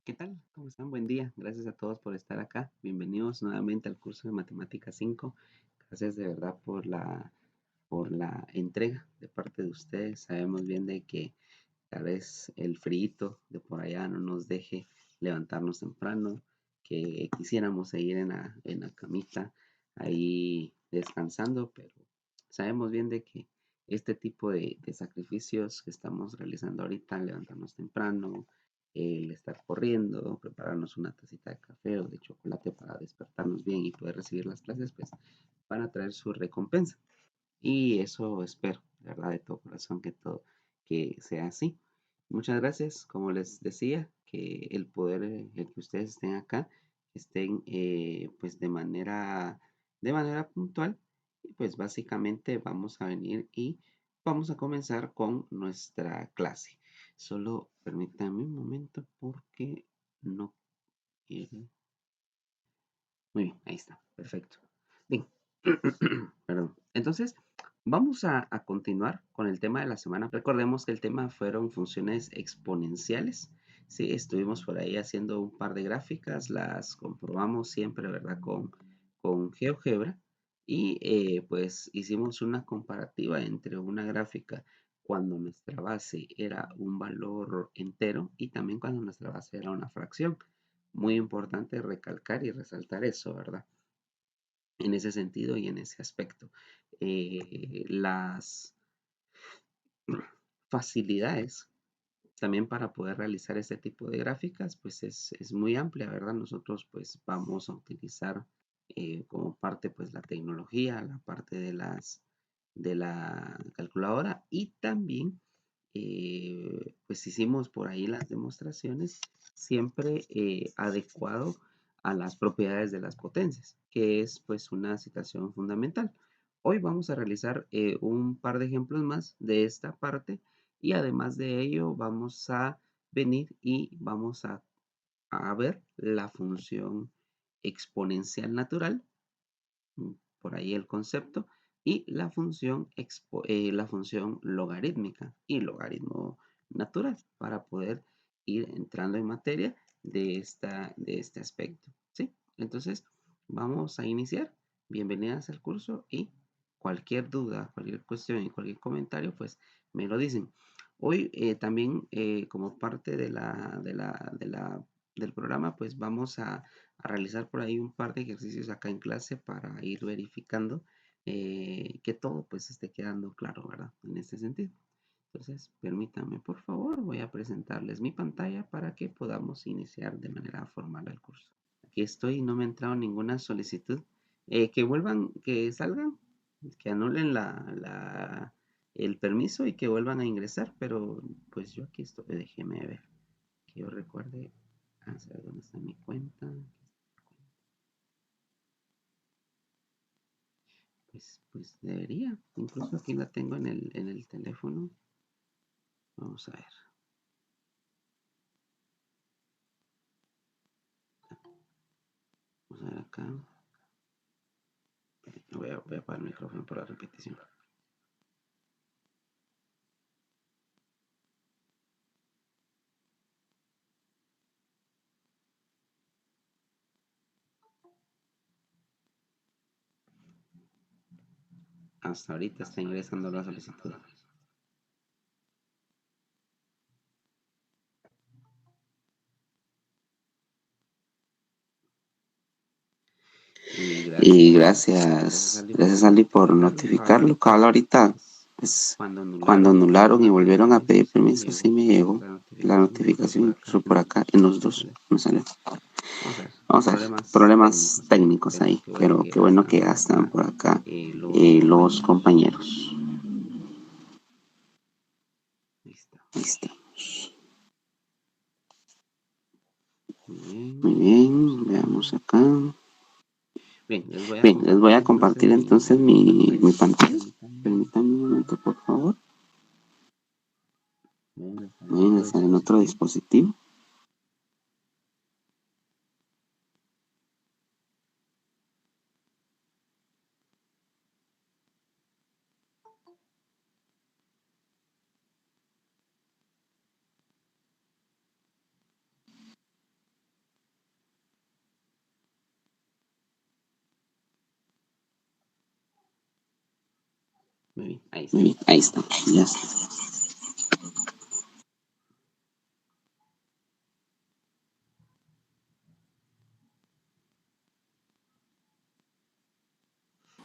¿Qué tal? ¿Cómo están? Buen día. Gracias a todos por estar acá. Bienvenidos nuevamente al curso de Matemática 5. Gracias de verdad por la entrega de parte de ustedes. Sabemos bien de que tal vez el frío de por allá no nos deje levantarnos temprano, que quisiéramos seguir en la camita ahí descansando, pero sabemos bien de que este tipo de sacrificios que estamos realizando ahorita, levantarnos temprano, el estar corriendo, prepararnos una tacita de café o de chocolate para despertarnos bien y poder recibir las clases, pues van a traer su recompensa. Y eso espero, de verdad, de todo corazón, que sea así. Muchas gracias, como les decía, que el poder, el que ustedes estén acá, estén pues de manera puntual. Y pues básicamente vamos a venir y vamos a comenzar con nuestra clase. Solo permítanme un momento porque no quiero. Muy bien, ahí está, perfecto. Bien, perdón. Entonces, vamos a continuar con el tema de la semana. Recordemos que el tema fueron funciones exponenciales. Sí, estuvimos por ahí haciendo un par de gráficas, las comprobamos siempre, ¿verdad? Con GeoGebra y pues hicimos una comparativa entre una gráfica cuando nuestra base era un valor entero y también cuando nuestra base era una fracción. Muy importante recalcar y resaltar eso, ¿verdad? En ese sentido y en ese aspecto. Las facilidades también para poder realizar este tipo de gráficas, pues es muy amplia, ¿verdad? Nosotros pues vamos a utilizar como parte pues la tecnología, la parte de la calculadora y también pues hicimos por ahí las demostraciones siempre adecuado a las propiedades de las potencias, que es pues una situación fundamental. Hoy vamos a realizar un par de ejemplos más de esta parte y además de ello vamos a venir y vamos a ver la función exponencial natural, por ahí el concepto, y la función logarítmica y logaritmo natural para poder ir entrando en materia de este aspecto. ¿Sí? Entonces, vamos a iniciar. Bienvenidas al curso y cualquier duda, cualquier cuestión y cualquier comentario, pues me lo dicen. Hoy también como parte del programa, pues vamos a realizar por ahí un par de ejercicios acá en clase para ir verificando que todo pues esté quedando claro, ¿verdad? En este sentido. Entonces, permítanme, por favor, voy a presentarles mi pantalla para que podamos iniciar de manera formal el curso. Aquí estoy, no me ha entrado ninguna solicitud. Que vuelvan, que salgan, que anulen el permiso y que vuelvan a ingresar, pero pues yo aquí estoy, déjeme ver, que yo recuerde, a saber dónde está mi cuenta. Pues debería. Incluso aquí la tengo en el teléfono. Vamos a ver. Vamos a ver acá. Voy a apagar el micrófono por la repetición. Hasta ahorita está ingresando la solicitud. Y gracias Ali por notificarlo. Cabal ahorita, pues cuando anularon y volvieron a pedir permiso, sí me llegó la notificación, incluso por acá en los dos me salió. Vamos a ver, problemas técnicos ahí, pero qué bueno que ya están por acá los compañeros. Ahí estamos. Muy bien, veamos acá. Bien, les voy a compartir entonces mi pantalla. Permítanme un momento, por favor. Voy a estar en otro dispositivo. Muy bien, ahí Muy está. bien, ahí está. Ya está.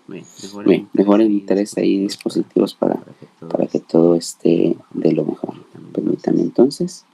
Muy bien, Bien, mejoren mejoren ahí interés ahí dispositivos para que todo esté de lo mejor. Permítame entonces.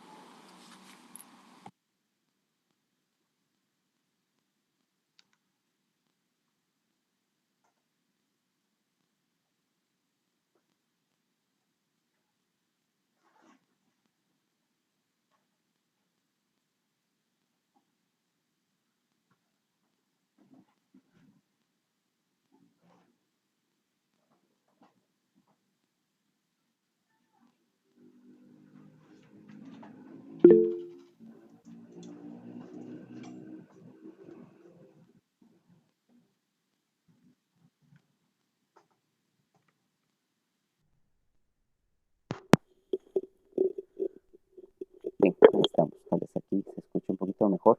Bien, ahí estamos. Tal vez aquí se escucha un poquito mejor.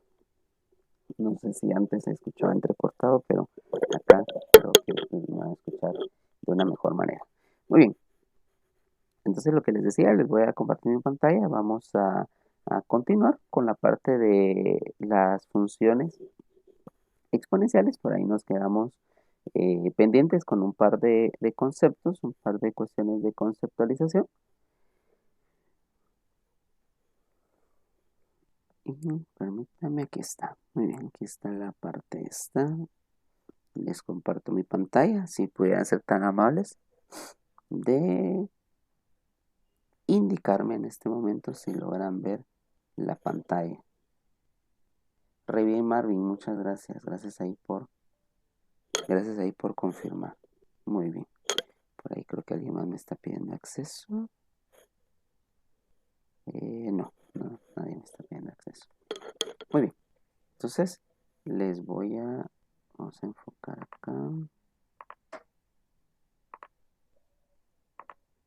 No sé si antes se escuchaba entrecortado, pero acá creo que me van a escuchar de una mejor manera. Muy bien, entonces lo que les decía, les voy a compartir mi pantalla. Vamos a continuar con la parte de las funciones exponenciales. Por ahí nos quedamos pendientes con un par de conceptos, un par de cuestiones de conceptualización. Permítame, aquí está. Muy bien, aquí está la parte esta. Les comparto mi pantalla, si pudieran ser tan amables de indicarme en este momento si logran ver la pantalla. Re bien, Marvin, muchas gracias. Gracias ahí por confirmar. Muy bien. Por ahí creo que alguien más me está pidiendo acceso. No, nadie me está pidiendo acceso. Muy bien. Entonces, vamos a enfocar acá.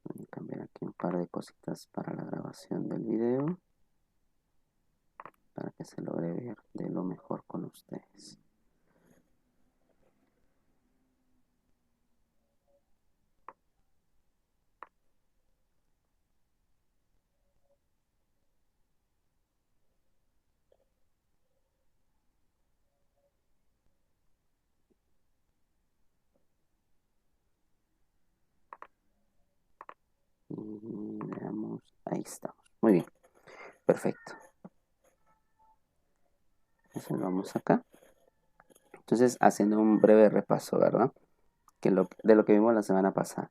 Voy a cambiar aquí un par de cositas para la grabación del video, para que se logre ver de lo mejor con ustedes. Y veamos, ahí estamos. Muy bien, perfecto. Entonces vamos acá. Entonces, haciendo un breve repaso, ¿verdad? De lo que vimos la semana pasada.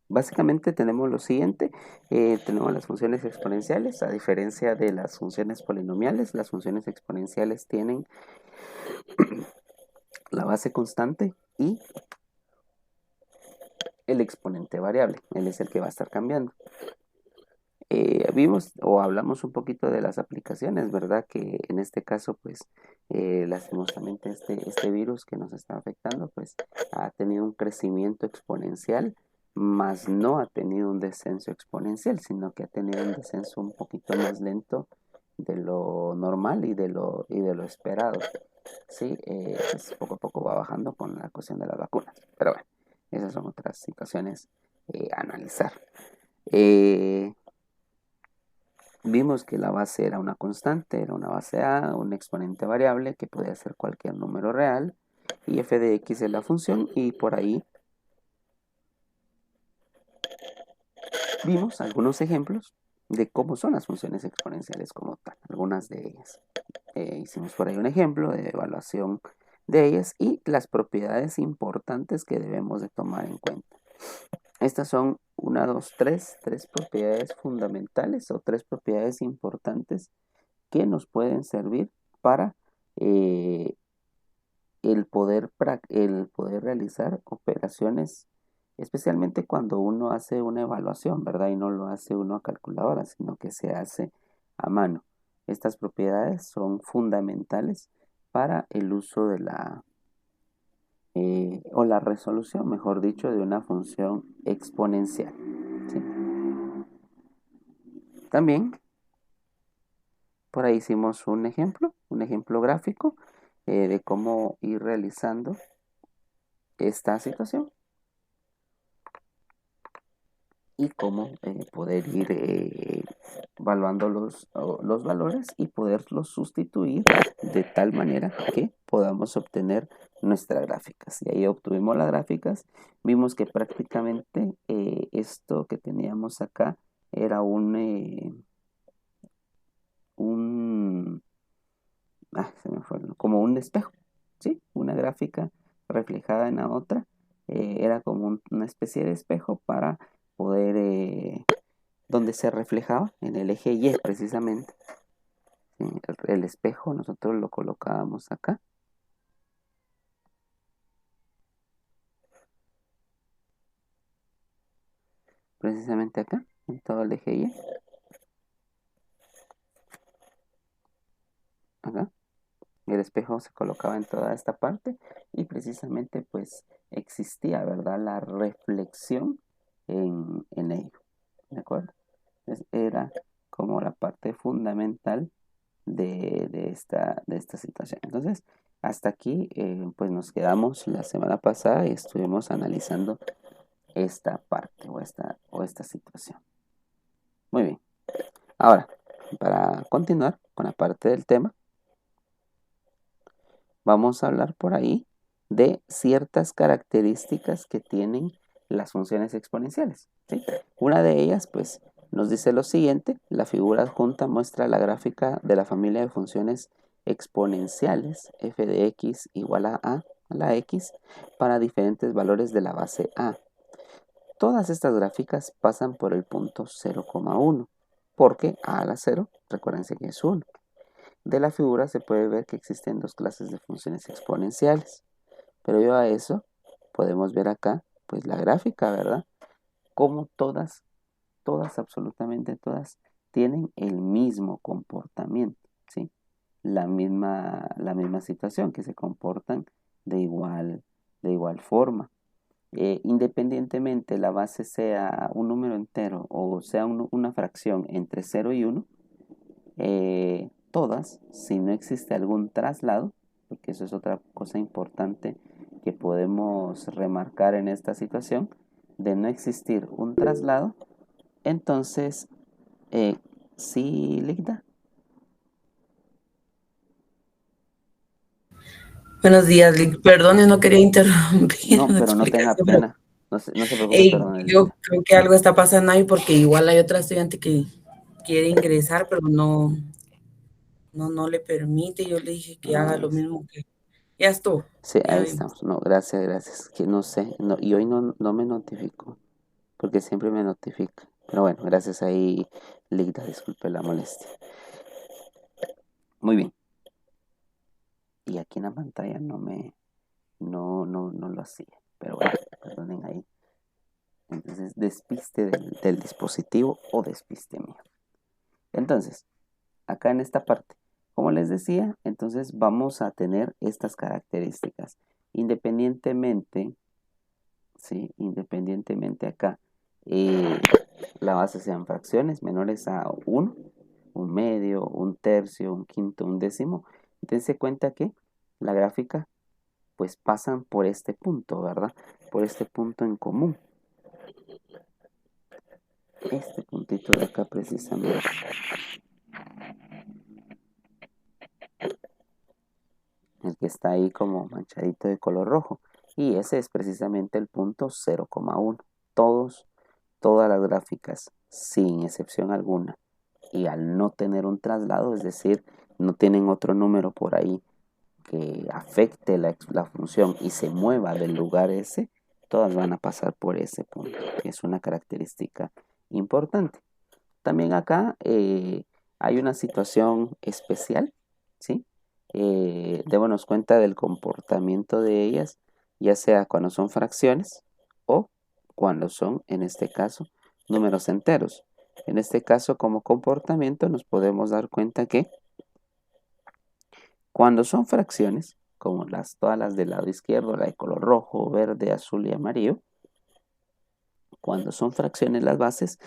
Básicamente tenemos lo siguiente, tenemos las funciones exponenciales, a diferencia de las funciones polinomiales, las funciones exponenciales tienen la base constante y el exponente variable, él es el que va a estar cambiando. Vimos o hablamos un poquito de las aplicaciones, ¿verdad? Que en este caso, pues, lastimosamente este virus que nos está afectando, pues, ha tenido un crecimiento exponencial, más no ha tenido un descenso exponencial, sino que ha tenido un descenso un poquito más lento de lo normal y de lo esperado. Sí, pues poco a poco va bajando con la cuestión de las vacunas. Pero bueno, esas son otras situaciones a analizar. Vimos que la base era una constante, era una base A, un exponente variable que podía ser cualquier número real, y f de x es la función, y por ahí vimos algunos ejemplos de cómo son las funciones exponenciales como tal, algunas de ellas. Hicimos por ahí un ejemplo de evaluación de ellas y las propiedades importantes que debemos de tomar en cuenta. Estas son una, dos, tres propiedades fundamentales o tres propiedades importantes que nos pueden servir para eh, el poder realizar operaciones, especialmente cuando uno hace una evaluación, ¿verdad? Y no lo hace uno a calculadora, sino que se hace a mano. Estas propiedades son fundamentales para el uso de o la resolución, mejor dicho, de una función exponencial. ¿Sí? También por ahí hicimos un ejemplo gráfico de cómo ir realizando esta situación. y cómo poder ir evaluando los valores y poderlos sustituir de tal manera que podamos obtener nuestras gráficas. Y ahí obtuvimos las gráficas, vimos que prácticamente esto que teníamos acá era como un espejo, ¿sí? Una gráfica reflejada en la otra, era como una especie de espejo para poder, donde se reflejaba en el eje Y precisamente. ¿Sí? El espejo nosotros lo colocábamos acá. Precisamente acá, en todo el eje Y. Acá. El espejo se colocaba en toda esta parte y precisamente pues existía, ¿verdad? La reflexión en ello, ¿de acuerdo? Entonces, era como la parte fundamental de esta situación. Entonces, hasta aquí pues nos quedamos la semana pasada y estuvimos analizando esta parte o esta situación. Muy bien. Ahora, para continuar con la parte del tema, vamos a hablar por ahí de ciertas características que tienen las funciones exponenciales, ¿sí? Una de ellas, pues, nos dice lo siguiente: la figura adjunta muestra la gráfica de la familia de funciones exponenciales f de x igual a la x para diferentes valores de la base a. Todas estas gráficas pasan por el punto 0,1, porque a la 0, recuerden que es 1. De la figura se puede ver que existen dos clases de funciones exponenciales. Pero a eso podemos ver acá, pues la gráfica, ¿verdad? Como todas, absolutamente todas, tienen el mismo comportamiento, ¿sí? La misma situación, que se comportan de igual forma. Independientemente la base sea un número entero o sea una fracción entre 0 y 1, todas, si no existe algún traslado, porque eso es otra cosa importante que podemos remarcar en esta situación, de no existir un traslado, entonces, sí, Ligda. Buenos días, Lick. Perdone, no quería interrumpir No, la pero no tenga explicación, pero pena. No se preocupe, perdón, yo Ligda. creo que algo está pasando ahí porque igual hay otra estudiante que quiere ingresar, pero no le permite. Yo le dije que haga Ah, lo mismo que ya estuvo, sí, ya ahí vimos. estamos. No, gracias, gracias. Que no sé, no, y hoy no me notificó, porque siempre me notifica. Pero bueno, gracias ahí, Ligda, disculpe la molestia. Muy bien. Y aquí en la pantalla no lo hacía. Pero bueno, perdonen ahí. Entonces, despiste del dispositivo o despiste mío. Entonces, acá en esta parte, como les decía, entonces vamos a tener estas características. Independientemente, ¿sí? Independientemente acá, la base sean fracciones menores a 1, un medio, un tercio, un quinto, un décimo. Dense cuenta que la gráfica pues pasan por este punto, ¿verdad? Por este punto en común. Este puntito de acá precisamente. El que está ahí como manchadito de color rojo. Y ese es precisamente el punto 0,1. Todas las gráficas, sin excepción alguna, y al no tener un traslado, es decir, no tienen otro número por ahí que afecte la función y se mueva del lugar ese, todas van a pasar por ese punto. Es una característica importante. También acá hay una situación especial, ¿sí? Démonos cuenta del comportamiento de ellas, ya sea cuando son fracciones o cuando son, en este caso, números enteros. En este caso, como comportamiento, nos podemos dar cuenta que cuando son fracciones, como todas las del lado izquierdo, la de color rojo, verde, azul y amarillo, cuando son fracciones las bases,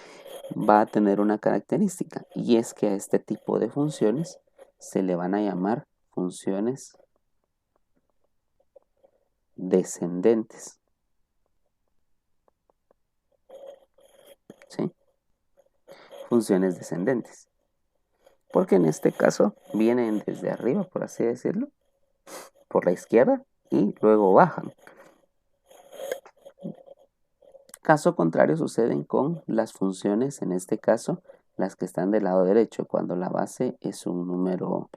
va a tener una característica, y es que a este tipo de funciones se le van a llamar funciones descendentes. ¿sí? Funciones descendentes. Porque en este caso vienen desde arriba, por así decirlo, por la izquierda y luego bajan. Caso contrario suceden con las funciones, en este caso, las que están del lado derecho, cuando la base es un número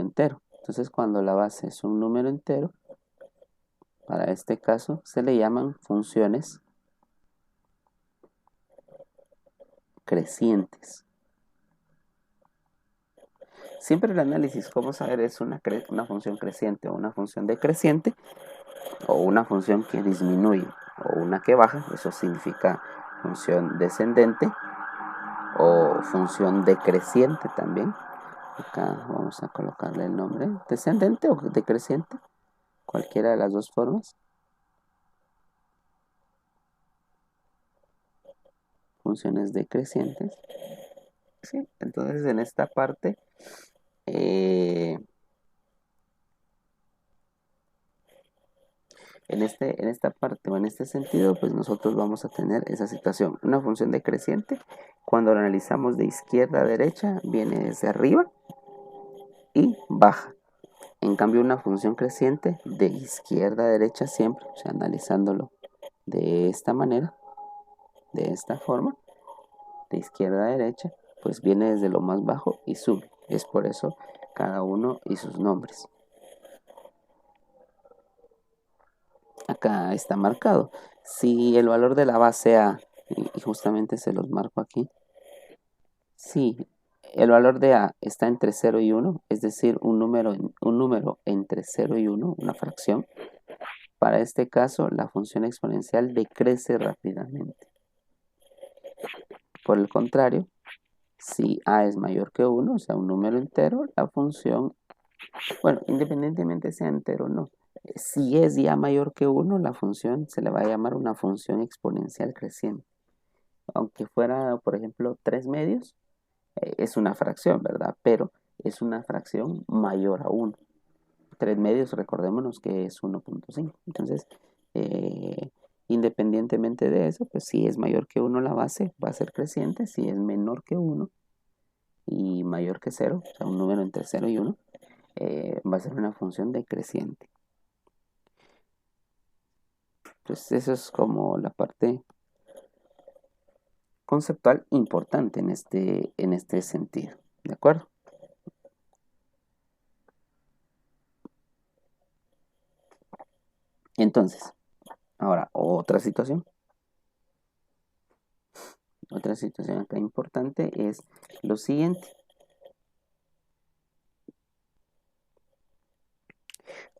entero. Entonces, cuando la base es un número entero, para este caso se le llaman funciones crecientes. Siempre el análisis, ¿cómo saber es una función creciente o una función decreciente? O una función que disminuye o una que baja, eso significa función descendente o función decreciente también. Acá vamos a colocarle el nombre descendente o decreciente, cualquiera de las dos formas. Funciones decrecientes. ¿Sí? Entonces en esta parte en esta parte o en este sentido, pues nosotros vamos a tener esa situación. Una función decreciente, cuando la analizamos de izquierda a derecha, viene desde arriba y baja. En cambio, una función creciente de izquierda a derecha siempre, o sea, analizándolo de esta manera, de esta forma, de izquierda a derecha, pues viene desde lo más bajo y sube. Es por eso cada uno y sus nombres. Acá está marcado. Si el valor de la base A, y justamente se los marco aquí, si el valor de A está entre 0 y 1, es decir, un número entre 0 y 1, una fracción, para este caso la función exponencial decrece rápidamente. Por el contrario, si A es mayor que 1, o sea, un número entero, la función, bueno, independientemente sea entero o no, si es ya mayor que 1, la función se le va a llamar una función exponencial creciente. Aunque fuera, por ejemplo, 3 medios, es una fracción, ¿verdad? Pero es una fracción mayor a 1. 3 medios, recordémonos que es 1.5. Entonces, independientemente de eso, pues si es mayor que 1 la base, va a ser creciente. Si es menor que 1 y mayor que 0, o sea, un número entre 0 y 1, va a ser una función decreciente. Pues eso es como la parte conceptual importante en este sentido, ¿de acuerdo? Entonces, ahora otra situación. Otra situación acá importante es lo siguiente.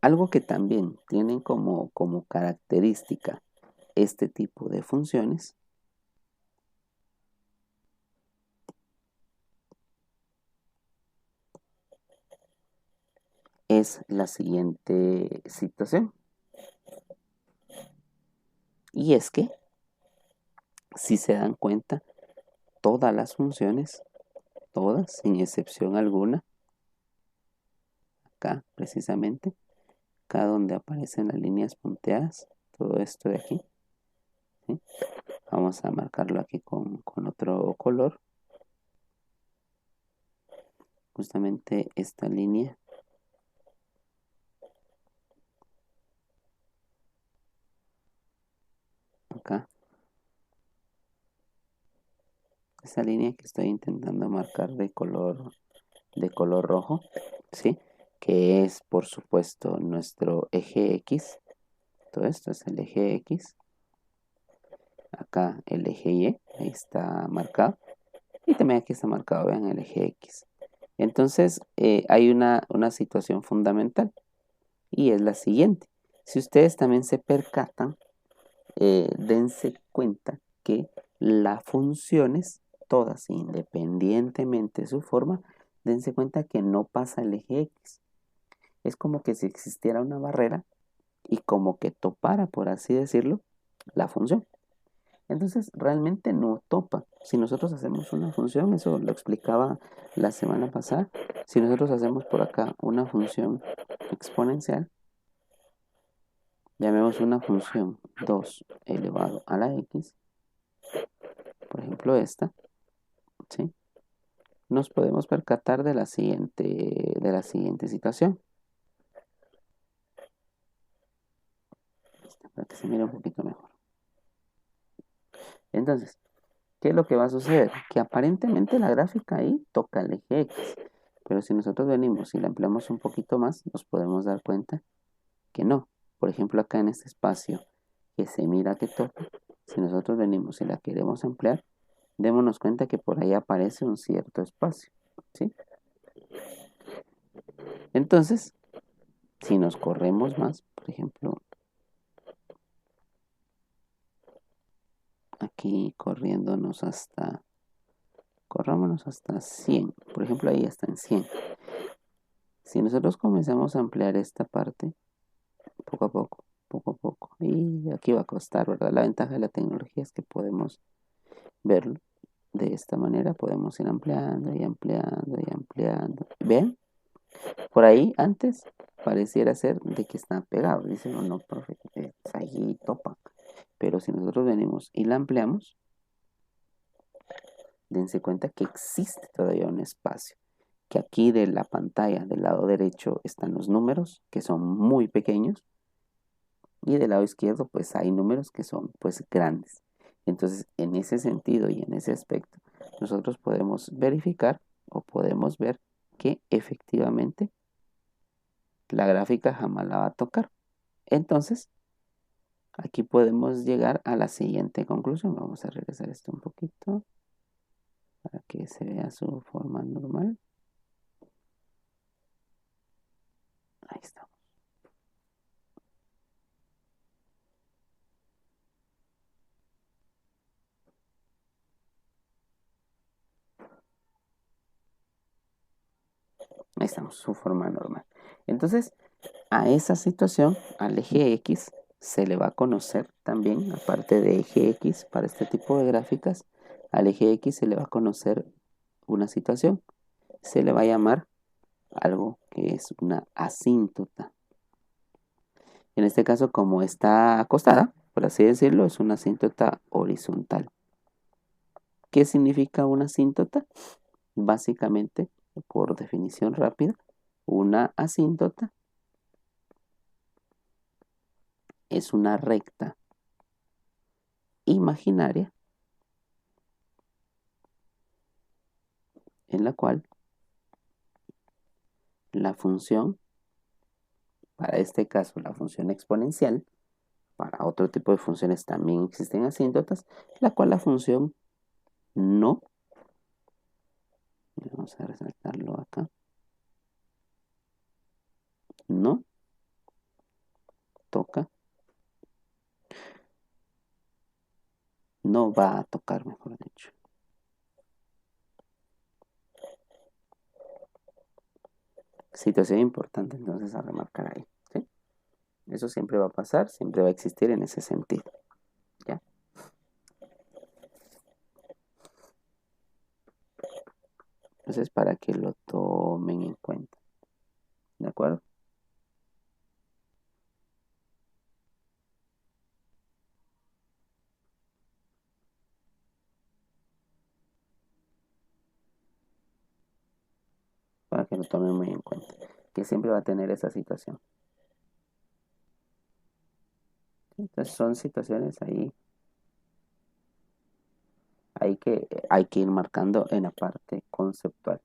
Algo que también tienen como característica este tipo de funciones es la siguiente situación. Y es que, si se dan cuenta, todas las funciones, todas, sin excepción alguna, acá precisamente, acá donde aparecen las líneas punteadas, todo esto de aquí, ¿sí? Vamos a marcarlo aquí con otro color. Justamente esta línea acá, esa línea que estoy intentando marcar de color rojo, ¿sí? Que es por supuesto nuestro eje X. Todo esto es el eje X. Acá el eje Y, ahí está marcado. Y también aquí está marcado, vean, el eje X. Entonces hay una situación fundamental y es la siguiente. Si ustedes también se percatan, dense cuenta que las funciones, todas independientemente de su forma, dense cuenta que no pasa el eje X. Es como que si existiera una barrera y como que topara, por así decirlo, la función. Entonces realmente no topa. Si nosotros hacemos una función, eso lo explicaba la semana pasada, si nosotros hacemos por acá una función exponencial, llamemos una función 2 elevado a la x, ejemplo esta, ¿sí? Nos podemos percatar de la siguiente situación. Para que se mire un poquito mejor. Entonces, ¿qué es lo que va a suceder? Que aparentemente la gráfica ahí toca el eje X. Pero si nosotros venimos y la ampliamos un poquito más, nos podemos dar cuenta que no. Por ejemplo, acá en este espacio que se mira que toca, si nosotros venimos y la queremos ampliar, démonos cuenta que por ahí aparece un cierto espacio, ¿sí? Entonces, si nos corremos más, por ejemplo, aquí corriéndonos corrámonos hasta 100, por ejemplo, ahí está en 100. Si nosotros comenzamos a ampliar esta parte, poco a poco, y aquí va a costar, ¿verdad? La ventaja de la tecnología es que podemos verlo de esta manera, podemos ir ampliando y ampliando y ampliando. ¿Ven? Por ahí antes pareciera ser de que está pegado. Dicen, no, no, profe, ahí topa. Pero si nosotros venimos y la ampliamos, dense cuenta que existe todavía un espacio. Que aquí de la pantalla del lado derecho están los números, que son muy pequeños. Y del lado izquierdo, pues hay números que son pues grandes. Entonces, en ese sentido y en ese aspecto, nosotros podemos verificar o podemos ver que efectivamente la gráfica jamás la va a tocar. Entonces, aquí podemos llegar a la siguiente conclusión. Vamos a regresar esto un poquito para que se vea su forma normal. Ahí estamos. Ahí estamos, su forma normal. Entonces, a esa situación, al eje X, se le va a conocer también, aparte de eje X, para este tipo de gráficas, al eje X se le va a conocer una situación. Se le va a llamar algo que es una asíntota. En este caso, como está acostada, por así decirlo, es una asíntota horizontal. ¿Qué significa una asíntota? Básicamente, por definición rápida, una asíntota es una recta imaginaria en la cual la función, para este caso la función exponencial, para otro tipo de funciones también existen asíntotas, la cual la función no, vamos a resaltarlo acá, no toca, no va a tocar, mejor dicho. Situación importante entonces a remarcar ahí, ¿sí? Eso siempre va a pasar, siempre va a existir en ese sentido, ¿ya? Entonces, para que lo tomen en cuenta, ¿de acuerdo? Para que lo tomen muy en cuenta, que siempre va a tener esa situación. Entonces, son situaciones ahí hay que ir marcando en la parte conceptual.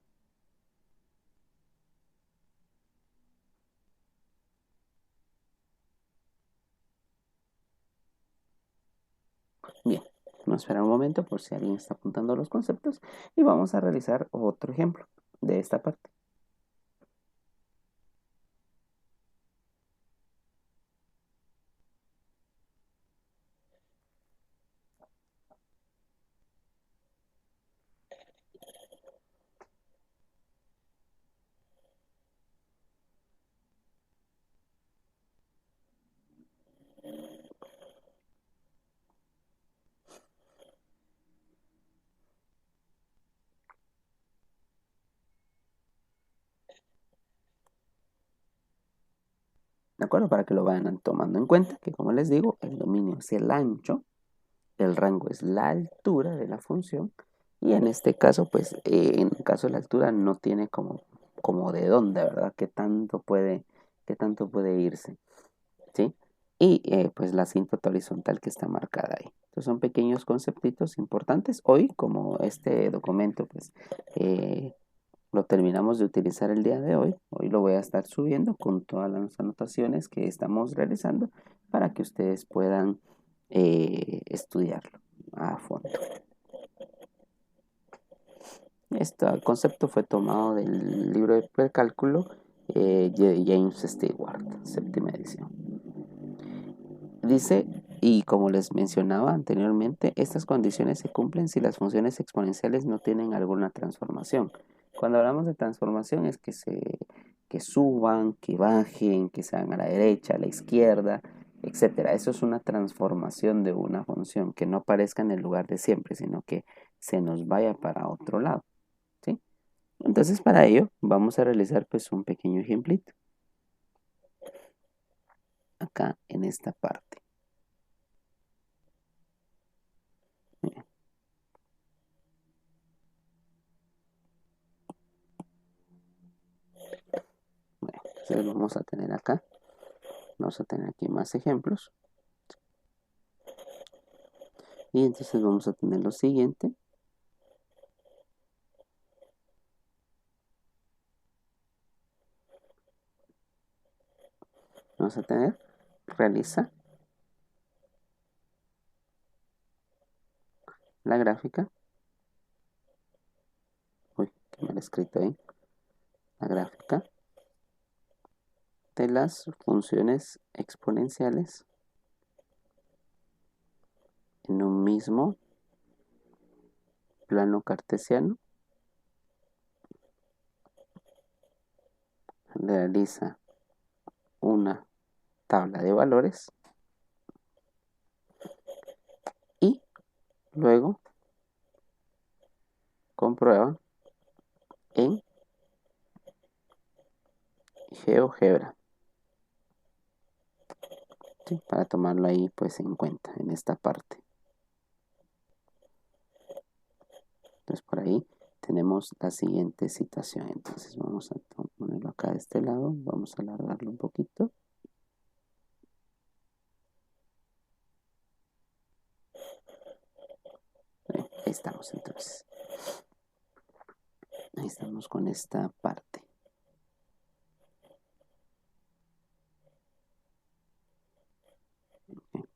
Bien, vamos a esperar un momento por si alguien está apuntando los conceptos y vamos a realizar otro ejemplo de esta parte. ¿De acuerdo? Para que lo vayan tomando en cuenta, que como les digo, el dominio es el ancho el rango es la altura de la función, y en este caso, pues, en el caso de la altura no tiene como de dónde, ¿verdad? Qué tanto puede irse, ¿sí? Y pues la asíntota horizontal que está marcada ahí. Entonces son pequeños conceptitos importantes. Hoy, como este documento, pues, lo terminamos de utilizar el día de hoy. Hoy lo voy a estar subiendo con todas las anotaciones que estamos realizando para que ustedes puedan estudiarlo a fondo. Este concepto fue tomado del libro de precálculo de James Stewart, séptima edición. Dice, y como les mencionaba anteriormente, estas condiciones se cumplen si las funciones exponenciales no tienen alguna transformación. Cuando hablamos de transformación es que suban, que bajen, que se hagan a la derecha, a la izquierda, etcétera. Eso es una transformación de una función, que no aparezca en el lugar de siempre, sino que se nos vaya para otro lado, ¿sí? Entonces, para ello vamos a realizar pues un pequeño ejemplito acá en esta parte. Bueno, entonces vamos a tener acá, vamos a tener aquí más ejemplos. Y entonces vamos a tener lo siguiente. Vamos a tener, realiza la gráfica. Uy, qué mal escrito ahí. La gráfica de las funciones exponenciales en un mismo plano cartesiano. Realiza una tabla de valores y luego comprueba en GeoGebra, ¿sí? Para tomarlo ahí pues en cuenta en esta parte. Entonces por ahí tenemos la siguiente situación. Entonces vamos a ponerlo acá de este lado, vamos a alargarlo un poquito. Ahí estamos entonces. Ahí estamos con esta parte.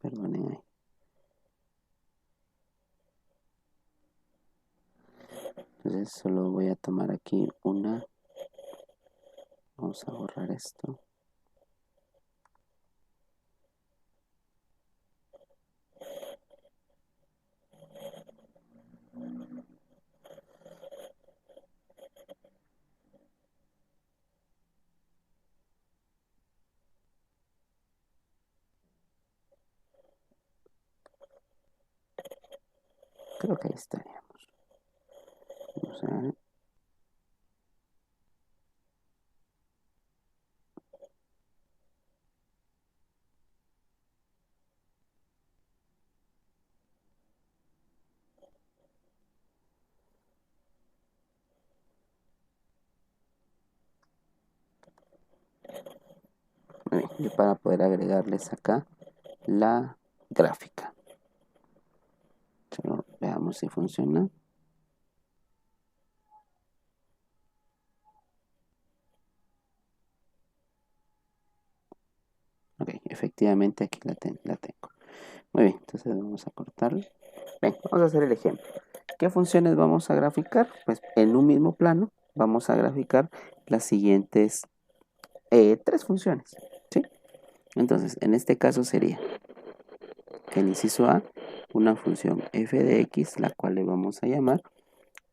Perdonen ahí. Entonces solo voy a tomar aquí una. Vamos a borrar esto. Creo que ahí estaríamos. Vamos a ver. Muy bien, y para poder agregarles acá la gráfica. Solo veamos si funciona. Ok, efectivamente aquí la tengo. Muy bien, entonces vamos a cortarlo. Bien, vamos a hacer el ejemplo. ¿Qué funciones vamos a graficar? Pues en un mismo plano vamos a graficar las siguientes tres funciones, ¿sí? Entonces, en este caso sería el inciso A, una función f de x, la cual le vamos a llamar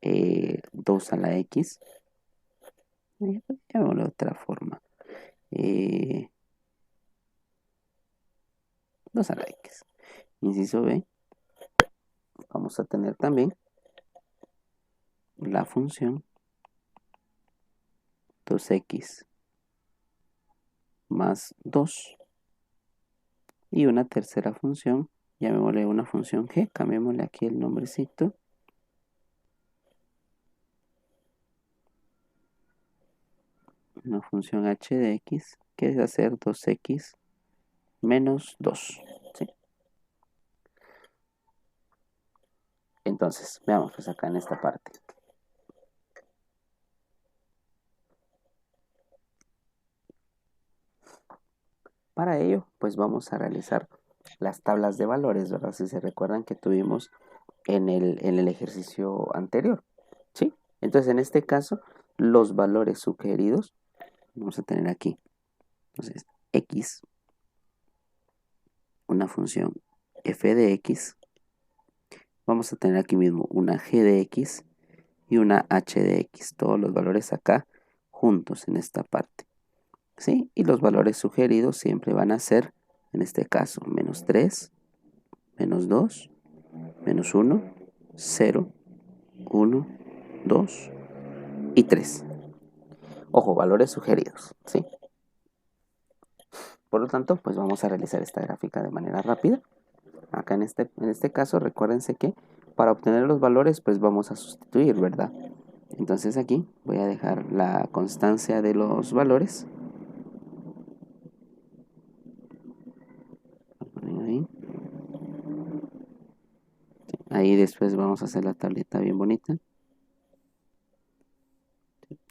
2 a la x. Llamémoslo de otra forma. 2 a la x. Inciso B, vamos a tener también la función 2x más 2 y una tercera función llamémosle una función g, cambiémosle aquí el nombrecito. Una función h de x, que es hacer 2x menos 2. ¿Sí? Entonces, veamos pues acá en esta parte. Para ello, pues vamos a realizar las tablas de valores, ¿verdad? Si se recuerdan que tuvimos en el ejercicio anterior, ¿sí? Entonces, en este caso, los valores sugeridos, vamos a tener aquí, entonces, x, una función f de x, vamos a tener aquí mismo una g de x y una h de x, todos los valores acá juntos en esta parte, ¿sí? Y los valores sugeridos siempre van a ser, en este caso, menos 3, menos 2, menos 1, 0, 1, 2 y 3. Ojo, valores sugeridos, ¿sí? Por lo tanto, pues vamos a realizar esta gráfica de manera rápida. Acá en este caso, recuérdense que para obtener los valores, pues vamos a sustituir, ¿verdad? Entonces aquí voy a dejar la constancia de los valores. Ahí. Ahí después vamos a hacer la tableta bien bonita.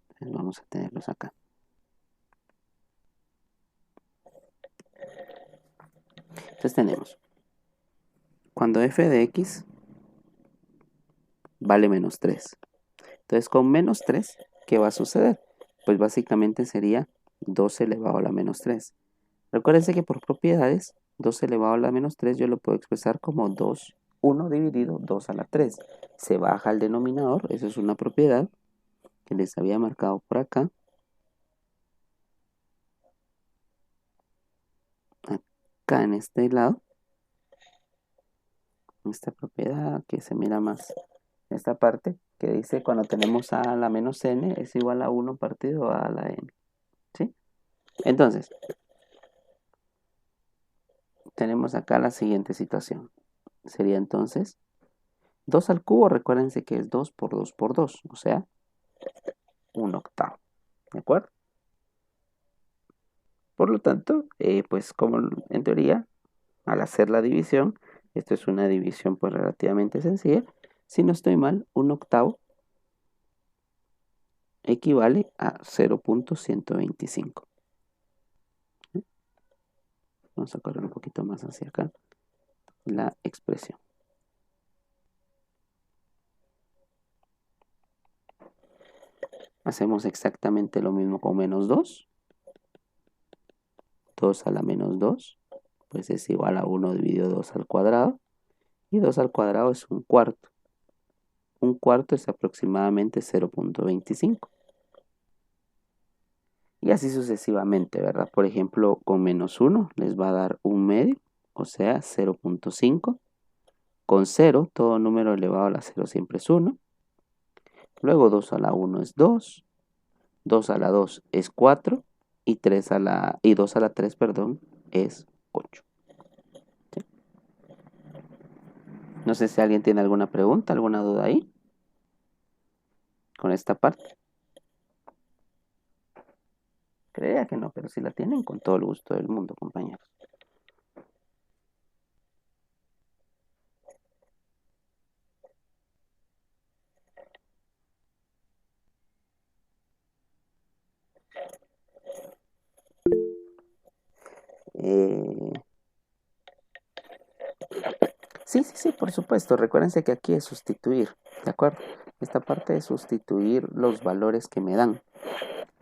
Entonces vamos a tenerlos acá. Entonces tenemos, cuando f de x vale menos 3. Entonces con menos 3, ¿qué va a suceder? Pues básicamente sería 2 elevado a la menos 3. Recuérdense que por propiedades, 2 elevado a la menos 3 yo lo puedo expresar como 2, 1 dividido 2 a la 3. Se baja al denominador, eso es una propiedad que les había marcado por acá. Acá en este lado, esta propiedad que se mira más, esta parte que dice cuando tenemos a la menos n es igual a 1 partido a la n. ¿Sí? Entonces, tenemos acá la siguiente situación. Sería entonces 2 al cubo, recuérdense que es 2 por 2 por 2, o sea, 1/8. ¿De acuerdo? Por lo tanto, pues como en teoría, al hacer la división, esto es una división pues relativamente sencilla, si no estoy mal, 1/8 equivale a 0.125. Vamos a correr un poquito más hacia acá la expresión. Hacemos exactamente lo mismo con menos 2. 2 a la menos 2, pues es igual a 1 dividido 2 al cuadrado. Y 2 al cuadrado es un cuarto. Un cuarto es aproximadamente 0.25. Y así sucesivamente, ¿verdad? Por ejemplo, con menos 1 les va a dar 1/2, o sea, 0.5. Con 0, todo número elevado a la 0 siempre es 1. Luego 2 a la 1 es 2. 2 a la 2 es 4. Y 2 a la 3, perdón, es 8. ¿Sí? No sé si alguien tiene alguna pregunta, alguna duda ahí con esta parte. Creía que no, pero si la tienen, con todo el gusto del mundo, compañeros. Sí, por supuesto. Recuérdense que aquí es sustituir, ¿de acuerdo? Esta parte es sustituir los valores que me dan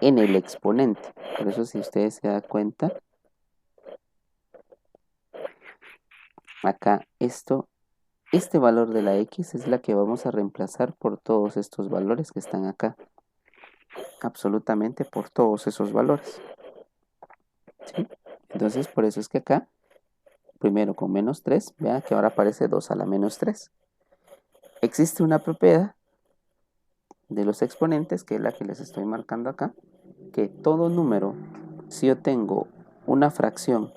en el exponente. Por eso, si ustedes se dan cuenta, acá este valor de la x es la que vamos a reemplazar por todos estos valores que están acá. Absolutamente por todos esos valores. ¿Sí? Entonces, por eso es que acá, primero con menos 3, vean que ahora aparece 2 a la menos 3. Existe una propiedad de los exponentes, que es la que les estoy marcando acá, que todo número, si yo tengo una fracción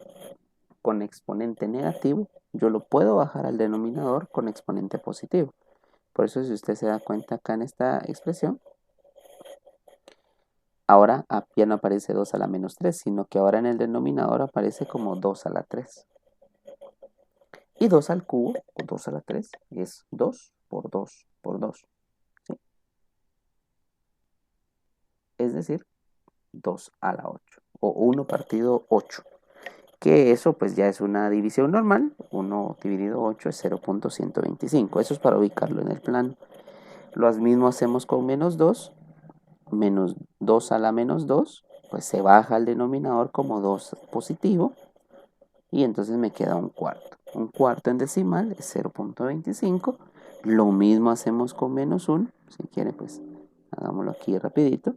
con exponente negativo, yo lo puedo bajar al denominador con exponente positivo. Por eso, si usted se da cuenta acá en esta expresión, ahora ya no aparece 2 a la menos 3, sino que ahora en el denominador aparece como 2 a la 3. Y 2 al cubo, o 2 a la 3, es 2 por 2 por 2. ¿Sí? Es decir, 2 a la 8, o 1 partido 8. Que eso pues ya es una división normal. 1 dividido 8 es 0.125. Eso es para ubicarlo en el plano. Lo mismo hacemos con menos 2. Menos 2 a la menos 2, pues se baja al denominador como 2 positivo. Y entonces me queda un cuarto. Un cuarto en decimal es 0.25. Lo mismo hacemos con menos 1. Si quiere, pues hagámoslo aquí rapidito.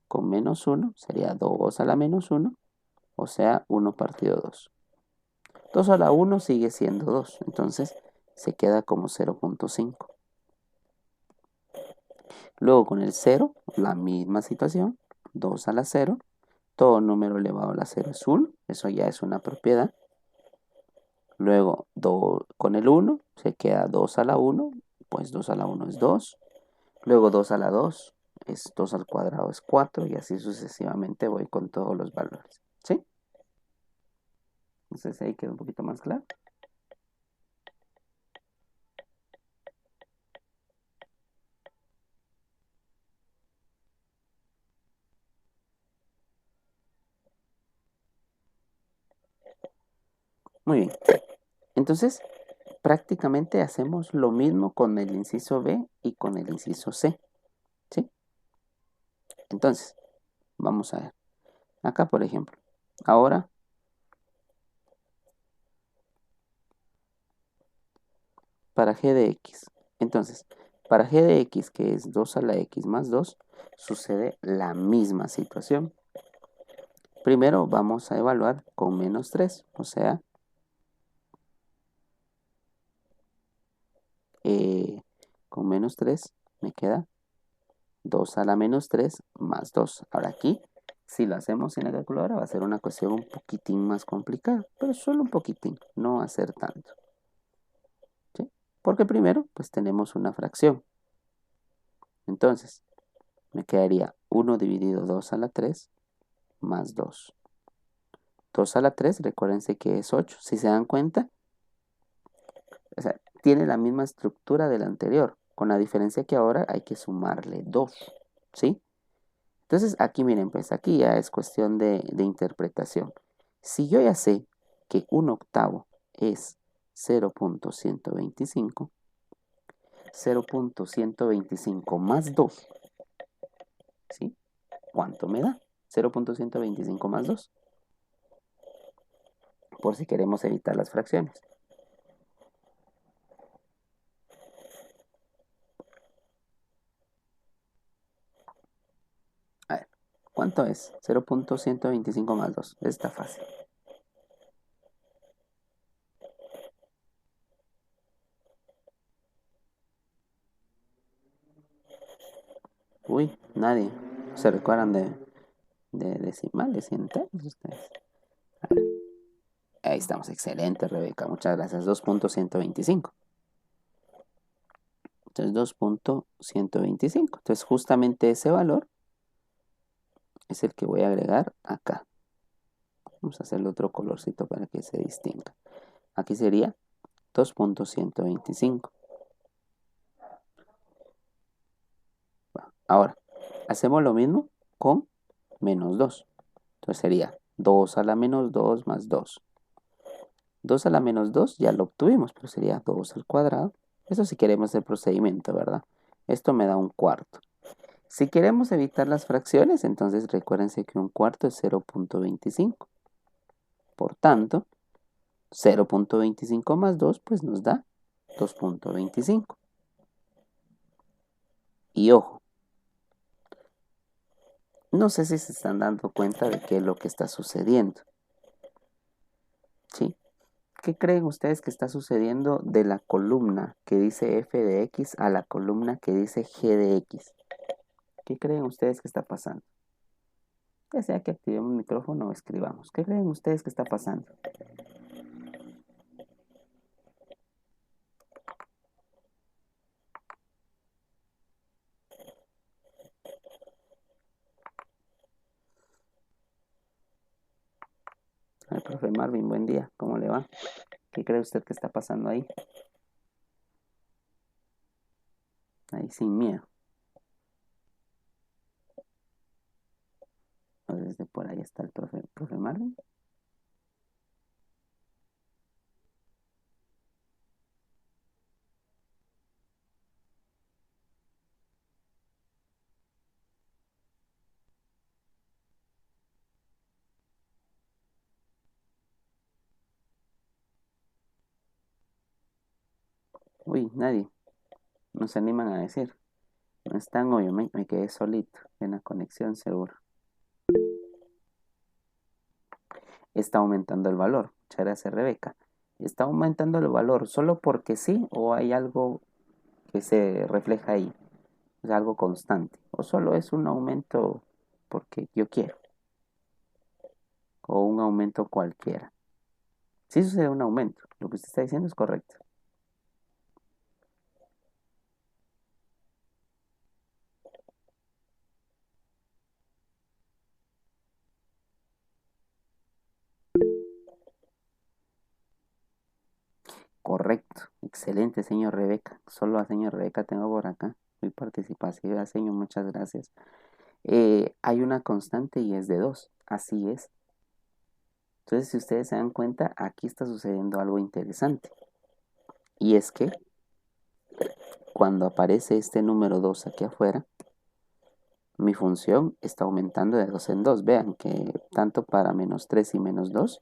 Con menos 1 sería 2 a la menos 1. O sea, 1 partido 2. 2 a la 1 sigue siendo 2. Entonces se queda como 0.5. Luego con el 0, la misma situación. 2 a la 0. Todo número elevado a la 0 es 1. Eso ya es una propiedad. Luego con el 1 se queda 2 a la 1. Pues 2 a la 1 es 2. Luego 2 a la 2 es 2 al cuadrado es 4. Y así sucesivamente voy con todos los valores. ¿Sí? Entonces ahí queda un poquito más claro. Muy bien. Entonces, prácticamente hacemos lo mismo con el inciso B y con el inciso C. ¿Sí? Entonces, vamos a ver. Acá, por ejemplo, ahora para g de x. Entonces, para g de x, que es 2 a la x más 2, sucede la misma situación. Primero vamos a evaluar con menos 3, o sea, con menos 3 me queda 2 a la menos 3 más 2. Ahora aquí, si lo hacemos en la calculadora, va a ser una cuestión un poquitín más complicada, pero solo un poquitín, no va a ser tanto. ¿Sí? Porque primero, pues tenemos una fracción. Entonces, me quedaría 1 dividido 2 a la 3 más 2. 2 a la 3, recuérdense que es 8. Si se dan cuenta, o sea, tiene la misma estructura del anterior, con la diferencia que ahora hay que sumarle 2, ¿sí? Entonces aquí miren, pues aquí ya es cuestión de interpretación. Si yo ya sé que 1/8 es 0.125, 0.125 más 2, ¿sí? ¿Cuánto me da? 0.125 más 2. Por si queremos evitar las fracciones. A ver, ¿cuánto es? 0.125 más 2. Está fácil. Uy, nadie. ¿Se recuerdan de decimales y enteros ustedes? A ver, ahí estamos. Excelente, Rebeca. Muchas gracias. 2.125. Entonces 2.125. Entonces justamente ese valor es el que voy a agregar acá. Vamos a hacerle otro colorcito para que se distinga. Aquí sería 2.125. Bueno, ahora, hacemos lo mismo con menos 2. Entonces sería 2 a la menos 2 más 2. 2 a la menos 2 ya lo obtuvimos, pero sería 2 al cuadrado. Eso si queremos el procedimiento, ¿verdad? Esto me da un cuarto. Si queremos evitar las fracciones, entonces recuérdense que un cuarto es 0.25. Por tanto, 0.25 más 2 pues nos da 2.25. Y ojo, no sé si se están dando cuenta de qué es lo que está sucediendo. ¿Sí? ¿Qué creen ustedes que está sucediendo de la columna que dice f de x a la columna que dice g de x? ¿Qué creen ustedes que está pasando? ya sea que activemos el micrófono o escribamos. ¿Qué creen ustedes que está pasando? Al profe Marvin, buen día, ¿cómo le va? ¿Qué cree usted que está pasando ahí? Ahí sin miedo. O desde por ahí está el profe Marvin. Uy, nadie. No se animan a decir. No están hoy, me quedé solito en la conexión seguro. Está aumentando el valor. Muchas gracias, Rebeca. ¿Está aumentando el valor solo porque sí o hay algo que se refleja ahí? ¿Es algo constante? ¿O solo es un aumento porque yo quiero? ¿O un aumento cualquiera? Sí sucede un aumento. Lo que usted está diciendo es correcto. Correcto. Excelente, señor Rebeca. Solo a señor Rebeca tengo por acá. Muy participativa, señor. Muchas gracias. Hay una constante y es de 2. Así es. Entonces, si ustedes se dan cuenta, aquí está sucediendo algo interesante. Y es que cuando aparece este número 2 aquí afuera, mi función está aumentando de 2 en 2. Vean que tanto para menos 3 y menos 2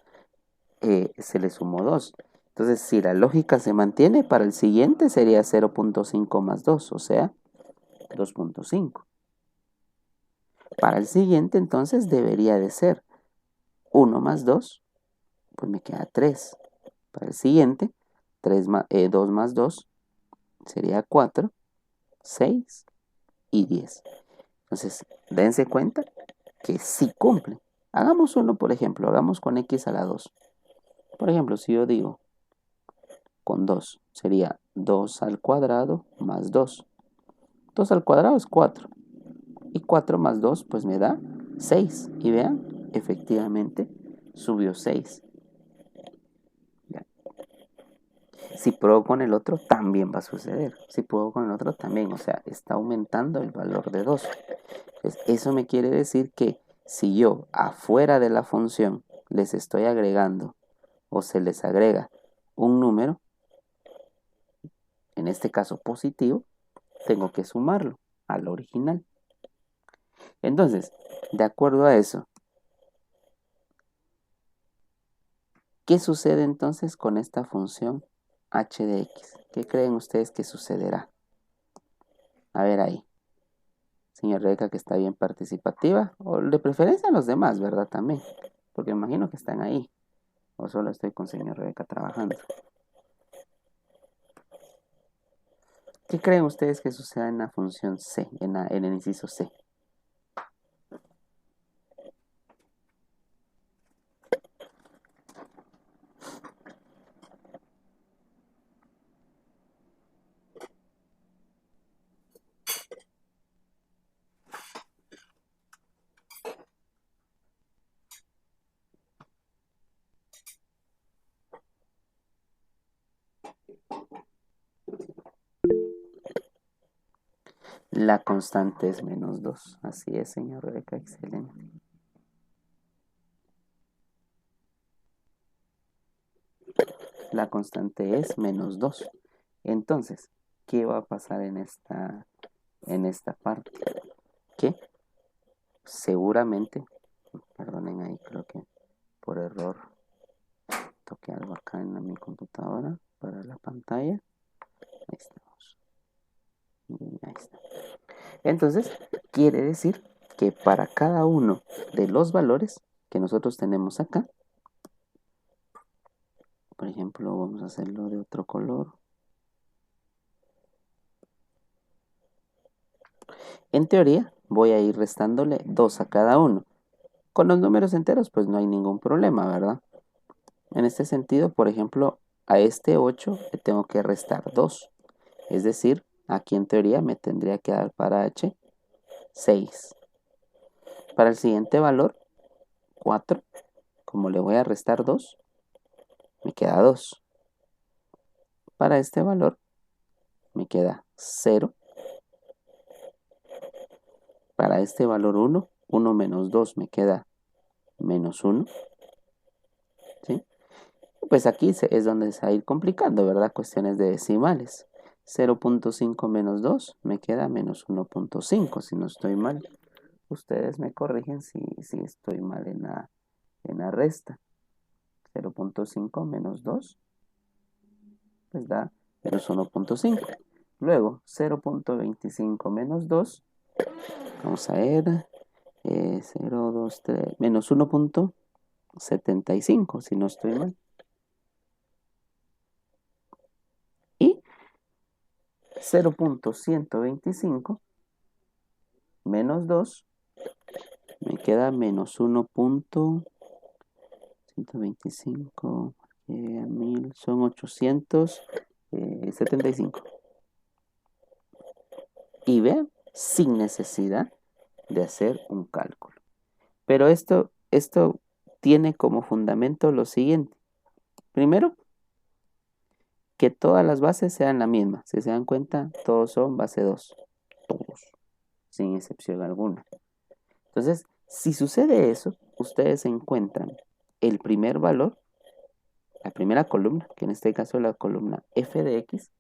se le sumó 2. Entonces, si la lógica se mantiene, para el siguiente sería 0.5 más 2, o sea, 2.5. Para el siguiente, entonces, debería de ser 1 más 2, pues me queda 3. Para el siguiente, 2 más 2 sería 4, 6 y 10. Entonces, dense cuenta que sí cumple. Hagamos uno, por ejemplo, hagamos con x a la 2. Por ejemplo, si yo digo con 2, sería 2 al cuadrado más 2. 2 al cuadrado es 4. Y 4 más 2 pues me da 6. Y vean, efectivamente subió 6. Ya. Si pruebo con el otro, también va a suceder. Si pruebo con el otro, también. O sea, está aumentando el valor de 2. Entonces, eso me quiere decir que si yo afuera de la función les estoy agregando o se les agrega un número, en este caso positivo, tengo que sumarlo al original. Entonces, de acuerdo a eso, ¿qué sucede entonces con esta función h de x? ¿Qué creen ustedes que sucederá? A ver ahí. Señor Rebeca, que está bien participativa, o de preferencia a los demás, ¿verdad? También, porque me imagino que están ahí, o solo estoy con señor Rebeca trabajando. ¿Qué creen ustedes que suceda en la función c, en el inciso c? La constante es menos 2. Así es, señor Rebeca, excelente. La constante es menos 2. Entonces, ¿qué va a pasar en esta parte? Que seguramente, perdonen ahí, creo que por error toqué algo acá en mi computadora para la pantalla. Ahí estamos. Ahí está. Entonces, quiere decir que para cada uno de los valores que nosotros tenemos acá, por ejemplo, vamos a hacerlo de otro color. En teoría, voy a ir restándole 2 a cada uno. Con los números enteros, pues no hay ningún problema, ¿verdad? En este sentido, por ejemplo, a este 8 le tengo que restar 2. Es decir, aquí en teoría me tendría que dar para h 6. Para el siguiente valor, 4, como le voy a restar 2, me queda 2. Para este valor, me queda 0. Para este valor 1, 1 menos 2 me queda menos 1. ¿Sí? Pues aquí es donde se va a ir complicando, ¿verdad? Cuestiones de decimales. 0.5 menos 2 me queda menos 1.5, si no estoy mal. Ustedes me corrigen si estoy mal en la resta. 0.5 menos 2 pues da menos 1.5. Luego, 0.25 menos 2, vamos a ver, 0, 2, 3, menos 1.75, si no estoy mal. Y 0.125 menos 2 me queda menos 1.125, 1000 son 875. Y vean, sin necesidad de hacer un cálculo. Pero esto tiene como fundamento lo siguiente. Primero, que todas las bases sean la misma. Si se dan cuenta, todos son base 2. Todos, sin excepción alguna. Entonces, si sucede eso, ustedes encuentran el primer valor, la primera columna, que en este caso es la columna f de x,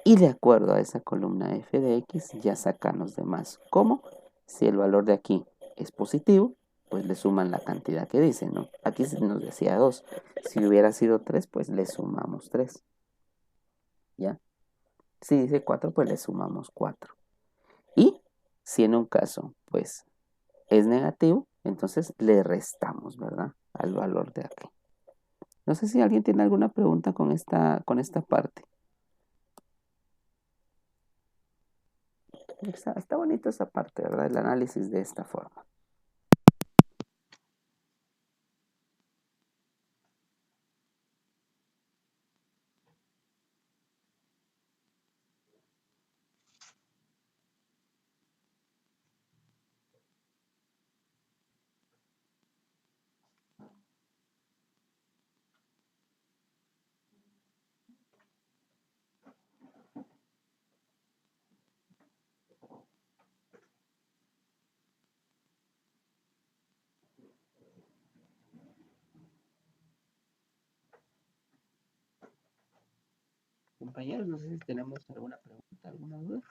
y de acuerdo a esa columna f de x ya sacan los demás. ¿Cómo? Si el valor de aquí es positivo, pues le suman la cantidad que dice, ¿no? Aquí nos decía 2. Si hubiera sido 3, pues le sumamos 3. ¿Ya? Si dice 4, pues le sumamos 4. Y si en un caso, pues, es negativo, entonces le restamos, ¿verdad? Al valor de aquí. No sé si alguien tiene alguna pregunta con esta parte. Está bonito esa parte, ¿verdad? El análisis de esta forma. Compañeros, no sé si tenemos alguna pregunta, alguna duda.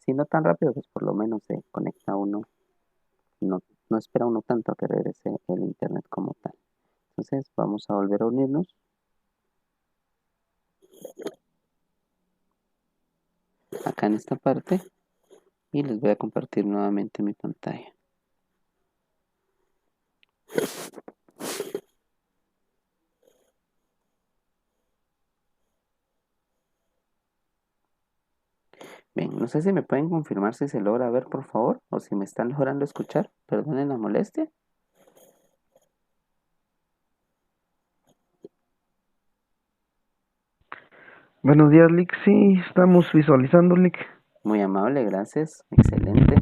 Si no tan rápido, pues por lo menos se conecta uno. No espera uno tanto a que regrese el internet como tal. Entonces vamos a volver a unirnos. Acá en esta parte. Y les voy a compartir nuevamente mi pantalla. Bien, no sé si me pueden confirmar si se logra ver, por favor, o si me están logrando escuchar. Perdonen la molestia. Buenos días, Lick. Sí, estamos visualizando, Lick. Muy amable, gracias. Excelente.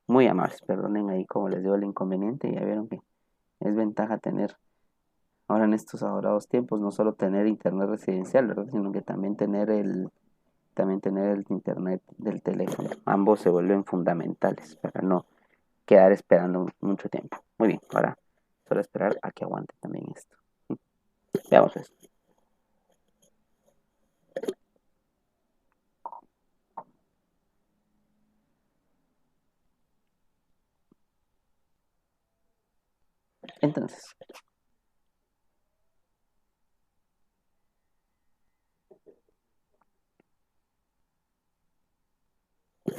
Muy amables, perdonen ahí como les digo el inconveniente. Ya vieron que es ventaja tener, ahora en estos adorados tiempos, no solo tener internet residencial, ¿verdad? Sino que también tener el internet del teléfono. Ambos se vuelven fundamentales para no quedar esperando mucho tiempo. Muy bien, ahora solo esperar a que aguante también esto. Veamos esto. Entonces,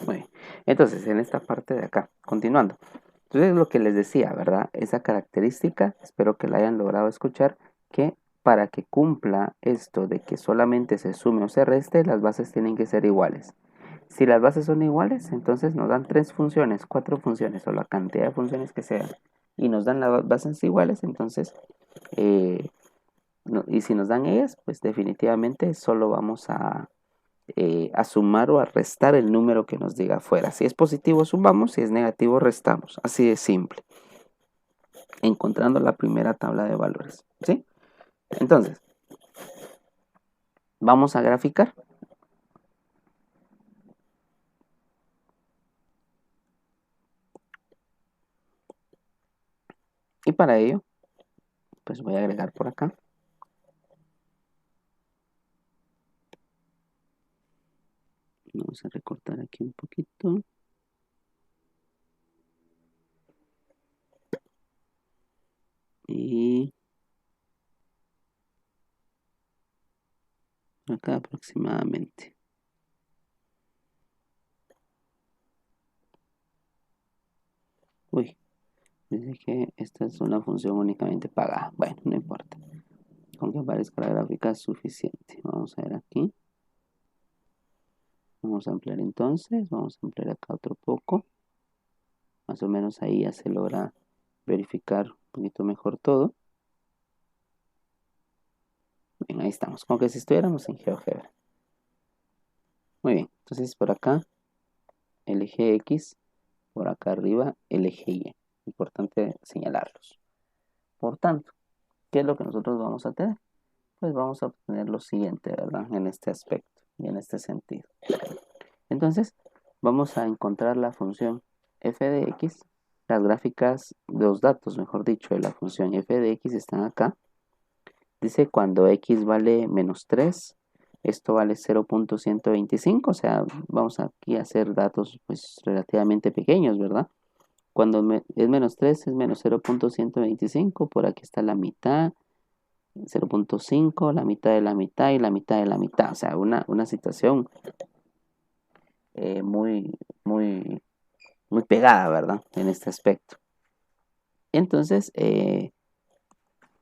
Muy bien. Entonces, en esta parte de acá, continuando. Entonces, lo que les decía, ¿verdad? Esa característica, espero que la hayan logrado escuchar, que para que cumpla esto de que solamente se sume o se reste, las bases tienen que ser iguales. Si las bases son iguales, entonces nos dan 3 funciones, 4 funciones o la cantidad de funciones que sean. Y nos dan las bases iguales, entonces, y si nos dan ellas, pues definitivamente solo vamos a sumar o a restar el número que nos diga afuera. Si es positivo, sumamos, si es negativo, restamos. Así de simple. Encontrando la primera tabla de valores. ¿Sí? Entonces, vamos a graficar. Y para ello, pues voy a agregar por acá. Vamos a recortar aquí un poquito. Y acá aproximadamente. Uy, dice que esta es una función únicamente pagada. Bueno, no importa. Con que aparezca la gráfica es suficiente. Vamos a ver aquí. Vamos a ampliar entonces. Vamos a ampliar acá otro poco. Más o menos ahí ya se logra verificar un poquito mejor todo. Bien, ahí estamos. Como que si estuviéramos en GeoGebra. Muy bien. Entonces por acá el eje X. Por acá arriba el eje Y. Importante señalarlos. Por tanto, ¿qué es lo que nosotros vamos a tener? Pues vamos a obtener lo siguiente, ¿verdad? En este aspecto y en este sentido. Entonces, vamos a encontrar la función f de x. Las gráficas, los datos, mejor dicho, de la función f de x están acá. Dice cuando x vale menos 3, esto vale 0.125, o sea, vamos aquí a hacer datos pues relativamente pequeños, ¿verdad? Cuando es menos 3 es menos 0.125, por aquí está la mitad, 0.5, la mitad de la mitad y la mitad de la mitad. O sea, una situación muy, muy, muy pegada, ¿verdad? En este aspecto. Entonces,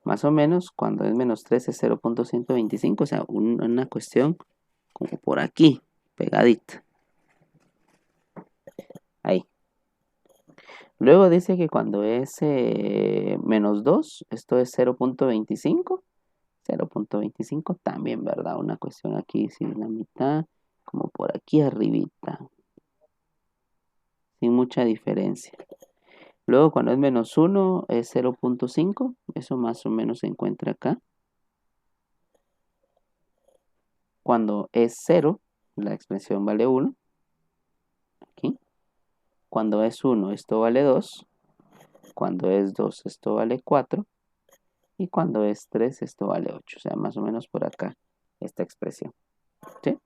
más o menos, cuando es menos 3 es 0.125, o sea, una cuestión como por aquí, pegadita. Ahí. Luego dice que cuando es menos 2, esto es 0.25. 0.25 también, ¿verdad? Una cuestión aquí sin la mitad, como por aquí arribita. Sin mucha diferencia. Luego cuando es menos 1 es 0.5. Eso más o menos se encuentra acá. Cuando es 0, la expresión vale 1. Aquí. Cuando es 1, esto vale 2. Cuando es 2, esto vale 4. Y cuando es 3, esto vale 8. O sea, más o menos por acá esta expresión. ¿Sí?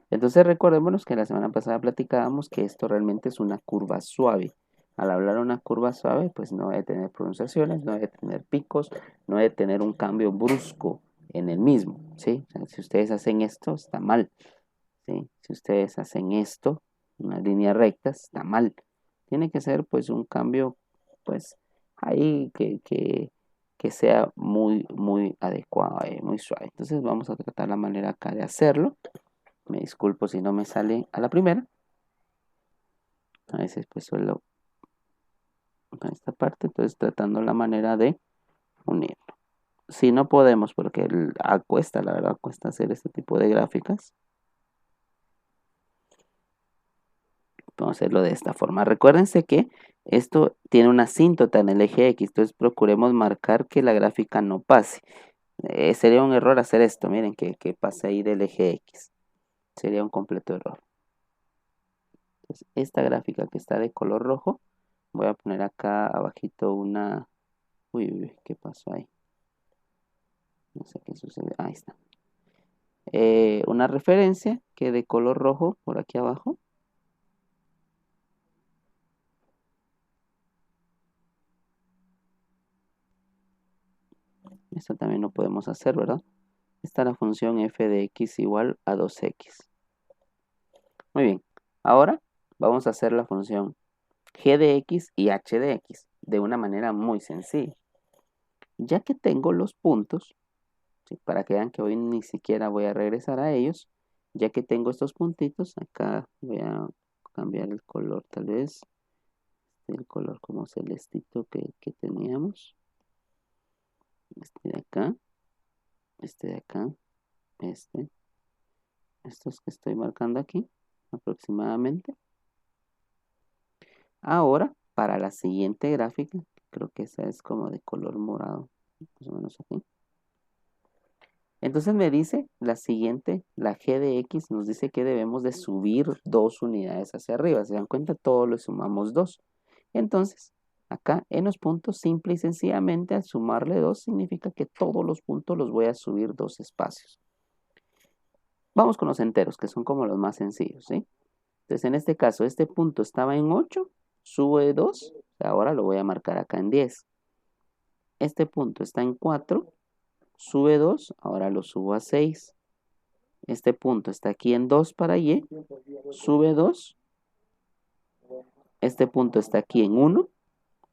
Entonces recordémonos que la semana pasada platicábamos que esto realmente es una curva suave. Al hablar de una curva suave, pues no debe tener pronunciaciones, no debe tener picos, no debe tener un cambio brusco en el mismo, ¿sí? O sea, si ustedes hacen esto, está mal, ¿sí? Si ustedes hacen esto, una línea recta, está mal. Tiene que ser pues un cambio, pues ahí que sea muy, muy adecuado, muy suave. Entonces vamos a tratar la manera acá de hacerlo. Me disculpo si no me sale a la primera. A veces pues suelo con esta parte, entonces tratando la manera de unirlo. Si no podemos, porque cuesta, la verdad, cuesta hacer este tipo de gráficas. Vamos a hacerlo de esta forma. Recuérdense que esto tiene una asíntota en el eje X, entonces procuremos marcar que la gráfica no pase. Sería un error hacer esto, miren, que pase ahí del eje X. Sería un completo error. Entonces, esta gráfica que está de color rojo, voy a poner acá abajito una... Uy, ¿qué pasó ahí? No sé qué sucede. Ahí está. Una referencia que de color rojo por aquí abajo. Esto también lo podemos hacer, ¿verdad? Está la función f de x igual a 2x. Muy bien. Ahora vamos a hacer la función g de x y h de x de una manera muy sencilla. Ya que tengo los puntos, ¿sí? Para que vean que hoy ni siquiera voy a regresar a ellos, ya que tengo estos puntitos, acá voy a cambiar el color tal vez, el color como celestito que teníamos, este de acá, este de acá, estos que estoy marcando aquí aproximadamente. Ahora, para la siguiente gráfica, creo que esa es como de color morado, más o menos aquí. Entonces me dice la siguiente, la g de x nos dice que debemos de subir 2 unidades hacia arriba. ¿Se dan cuenta? Todo lo sumamos 2. Entonces, acá en los puntos, simple y sencillamente, al sumarle 2 significa que todos los puntos los voy a subir 2 espacios. Vamos con los enteros, que son como los más sencillos, ¿sí? Entonces, en este caso, este punto estaba en 8, sube 2, ahora lo voy a marcar acá en 10. Este punto está en 4, sube 2, ahora lo subo a 6. Este punto está aquí en 2 para y, sube 2. Este punto está aquí en 1,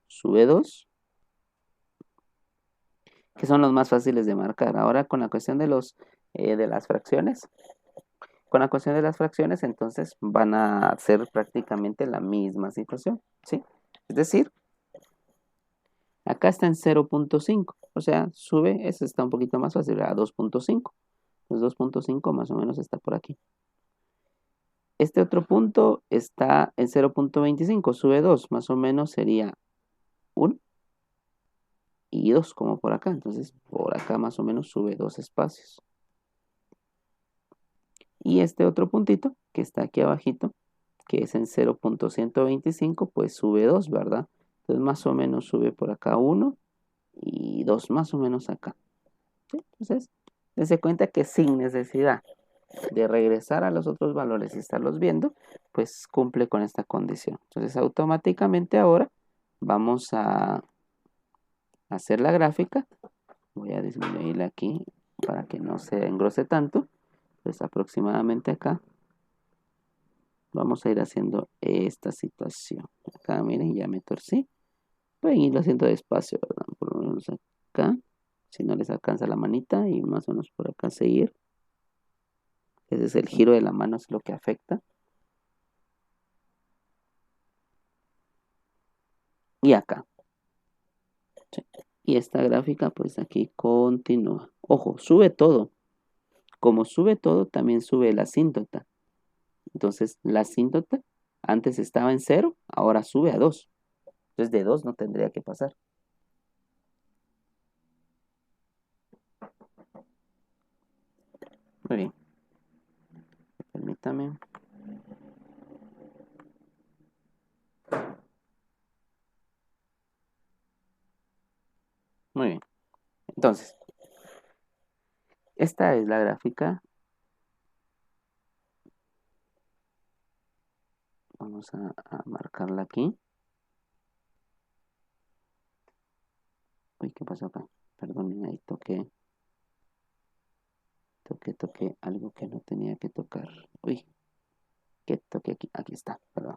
sube 2. Que son los más fáciles de marcar. Ahora con la cuestión de las fracciones. Con la cuestión de las fracciones, entonces van a ser prácticamente la misma situación, ¿sí? Es decir, acá está en 0.5, o sea, sube, ese está un poquito más fácil, a 2.5. Pues 2.5 más o menos está por aquí. Este otro punto está en 0.25, sube 2, más o menos sería 1 y 2, como por acá. Entonces, por acá más o menos sube 2 espacios. Y este otro puntito, que está aquí abajito, que es en 0.125, pues sube 2, ¿verdad? Entonces, más o menos sube por acá 1 y 2 más o menos acá. ¿Sí? Entonces, dense cuenta que sin necesidad de regresar a los otros valores y estarlos viendo, pues cumple con esta condición. Entonces, automáticamente ahora vamos a hacer la gráfica. Voy a disminuirla aquí para que no se engrose tanto. Pues aproximadamente acá vamos a ir haciendo esta situación. Acá miren, ya me torcí. Pueden irlo haciendo despacio, ¿verdad? Por lo menos acá, si no les alcanza la manita, y más o menos por acá seguir. Ese es el giro de la mano, es lo que afecta. Y acá. ¿Sí? Y esta gráfica, pues aquí continúa. Ojo, sube todo. Como sube todo, también sube la asíntota. Entonces, la asíntota antes estaba en 0, ahora sube a 2. Entonces, de 2 no tendría que pasar. Muy bien. Permítame. Muy bien. Entonces, esta es la gráfica. Vamos a marcarla aquí. Uy, ¿qué pasó acá? Perdonen, ahí toqué algo que no tenía que tocar. Uy, ¿qué toqué aquí? Aquí está, perdón.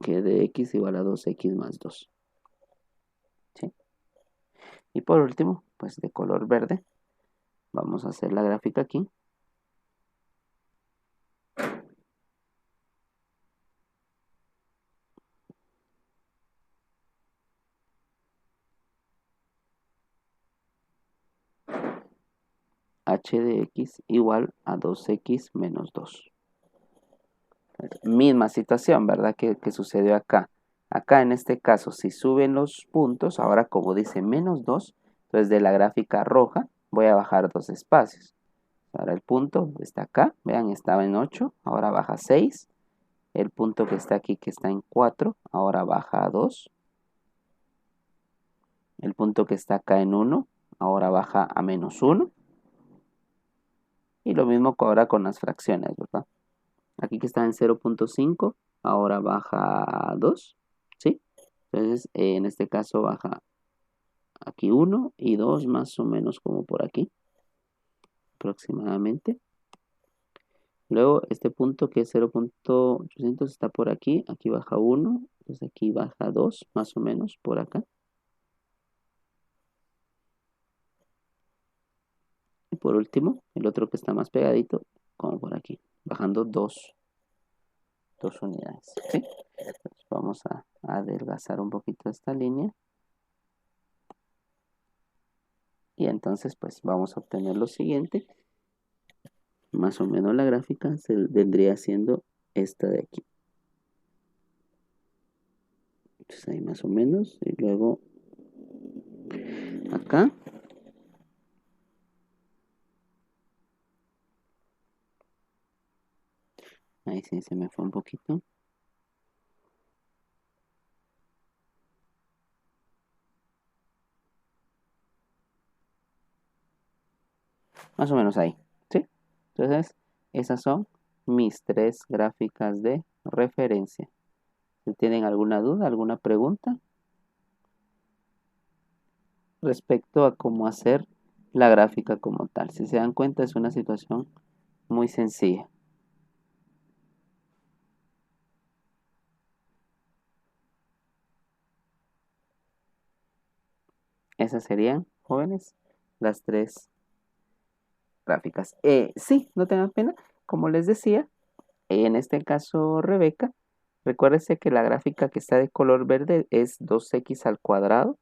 Que de x igual a 2x más 2. ¿Sí? Y por último, pues de color verde, vamos a hacer la gráfica aquí. H de x igual a 2x menos 2. Misma situación, ¿verdad? Que sucedió acá. Acá en este caso, si suben los puntos, ahora como dice menos 2, entonces de la gráfica roja voy a bajar 2 espacios. Ahora el punto está acá, vean, estaba en 8, ahora baja 6. El punto que está aquí, que está en 4, ahora baja a 2. El punto que está acá en 1, ahora baja a menos 1. Y lo mismo que ahora con las fracciones, ¿verdad? Aquí que está en 0.5, ahora baja a 2, ¿sí? Entonces, en este caso baja aquí 1 y 2 más o menos como por aquí, aproximadamente. Luego este punto que es 0.800 está por aquí, aquí baja 1, entonces aquí baja 2 más o menos por acá. Y por último, el otro que está más pegadito, como por aquí, bajando 2 unidades. ¿Sí? Entonces vamos a adelgazar un poquito esta línea. Y entonces pues vamos a obtener lo siguiente. Más o menos la gráfica se vendría siendo esta de aquí. Entonces ahí más o menos. Y luego acá. Ahí sí se me fue un poquito. Más o menos ahí. ¿Sí? Entonces esas son mis 3 gráficas de referencia. Si tienen alguna duda, alguna pregunta respecto a cómo hacer la gráfica como tal. Si se dan cuenta, es una situación muy sencilla. Esas serían, jóvenes, las 3 gráficas. Sí, no tengan pena. Como les decía, en este caso Rebeca, recuérdese que la gráfica que está de color verde es 2x al cuadrado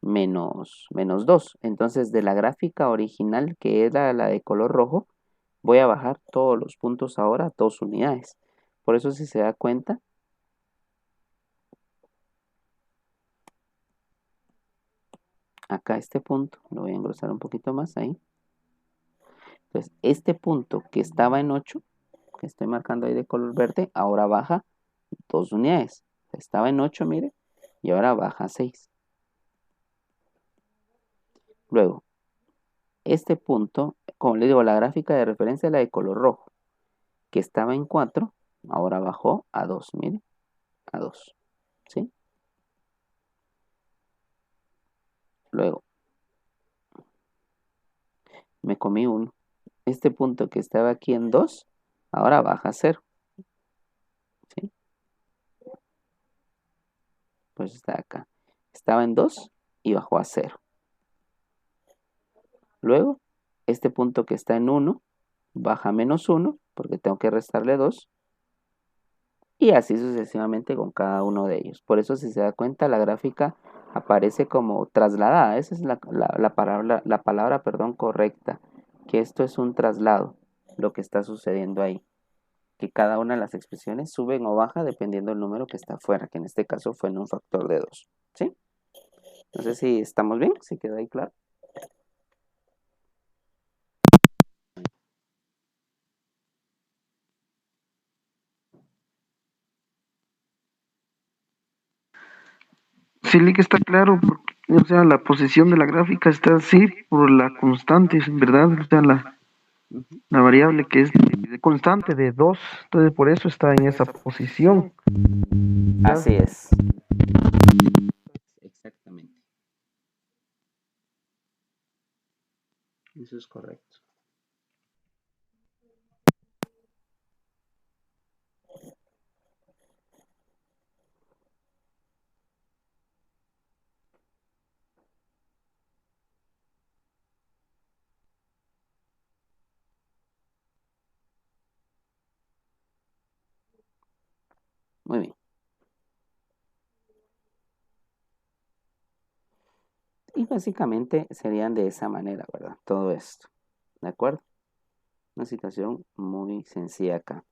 menos 2. Entonces, de la gráfica original, que era la de color rojo, voy a bajar todos los puntos ahora a 2 unidades. Por eso, si se da cuenta, acá este punto, lo voy a engrosar un poquito más ahí. Entonces, este punto que estaba en 8, que estoy marcando ahí de color verde, ahora baja 2 unidades. Estaba en 8, mire, y ahora baja a 6. Luego, este punto, como les digo, la gráfica de referencia es la de color rojo, que estaba en 4, ahora bajó a 2, mire, a 2, ¿sí? Luego, me comí 1. Este punto que estaba aquí en 2, ahora baja a 0, ¿sí? Pues está acá. Estaba en 2 y bajó a 0. Luego, este punto que está en 1, baja a menos 1, porque tengo que restarle 2. Y así sucesivamente con cada uno de ellos. Por eso, si se da cuenta, la gráfica aparece como trasladada. Esa es la palabra, perdón, correcta. Que esto es un traslado, lo que está sucediendo ahí. Que cada una de las expresiones suben o baja dependiendo del número que está afuera, que en este caso fue en un factor de 2. ¿Sí? No sé si estamos bien, si quedó ahí claro. Sí, que está claro, porque, o sea, la posición de la gráfica está así por la constante, ¿verdad? O sea, la variable que es de constante de 2, entonces por eso está en esa posición. Ya. Así es. Exactamente. Eso es correcto. Muy bien. Y básicamente serían de esa manera, ¿verdad? Todo esto. ¿De acuerdo? Una situación muy sencilla acá.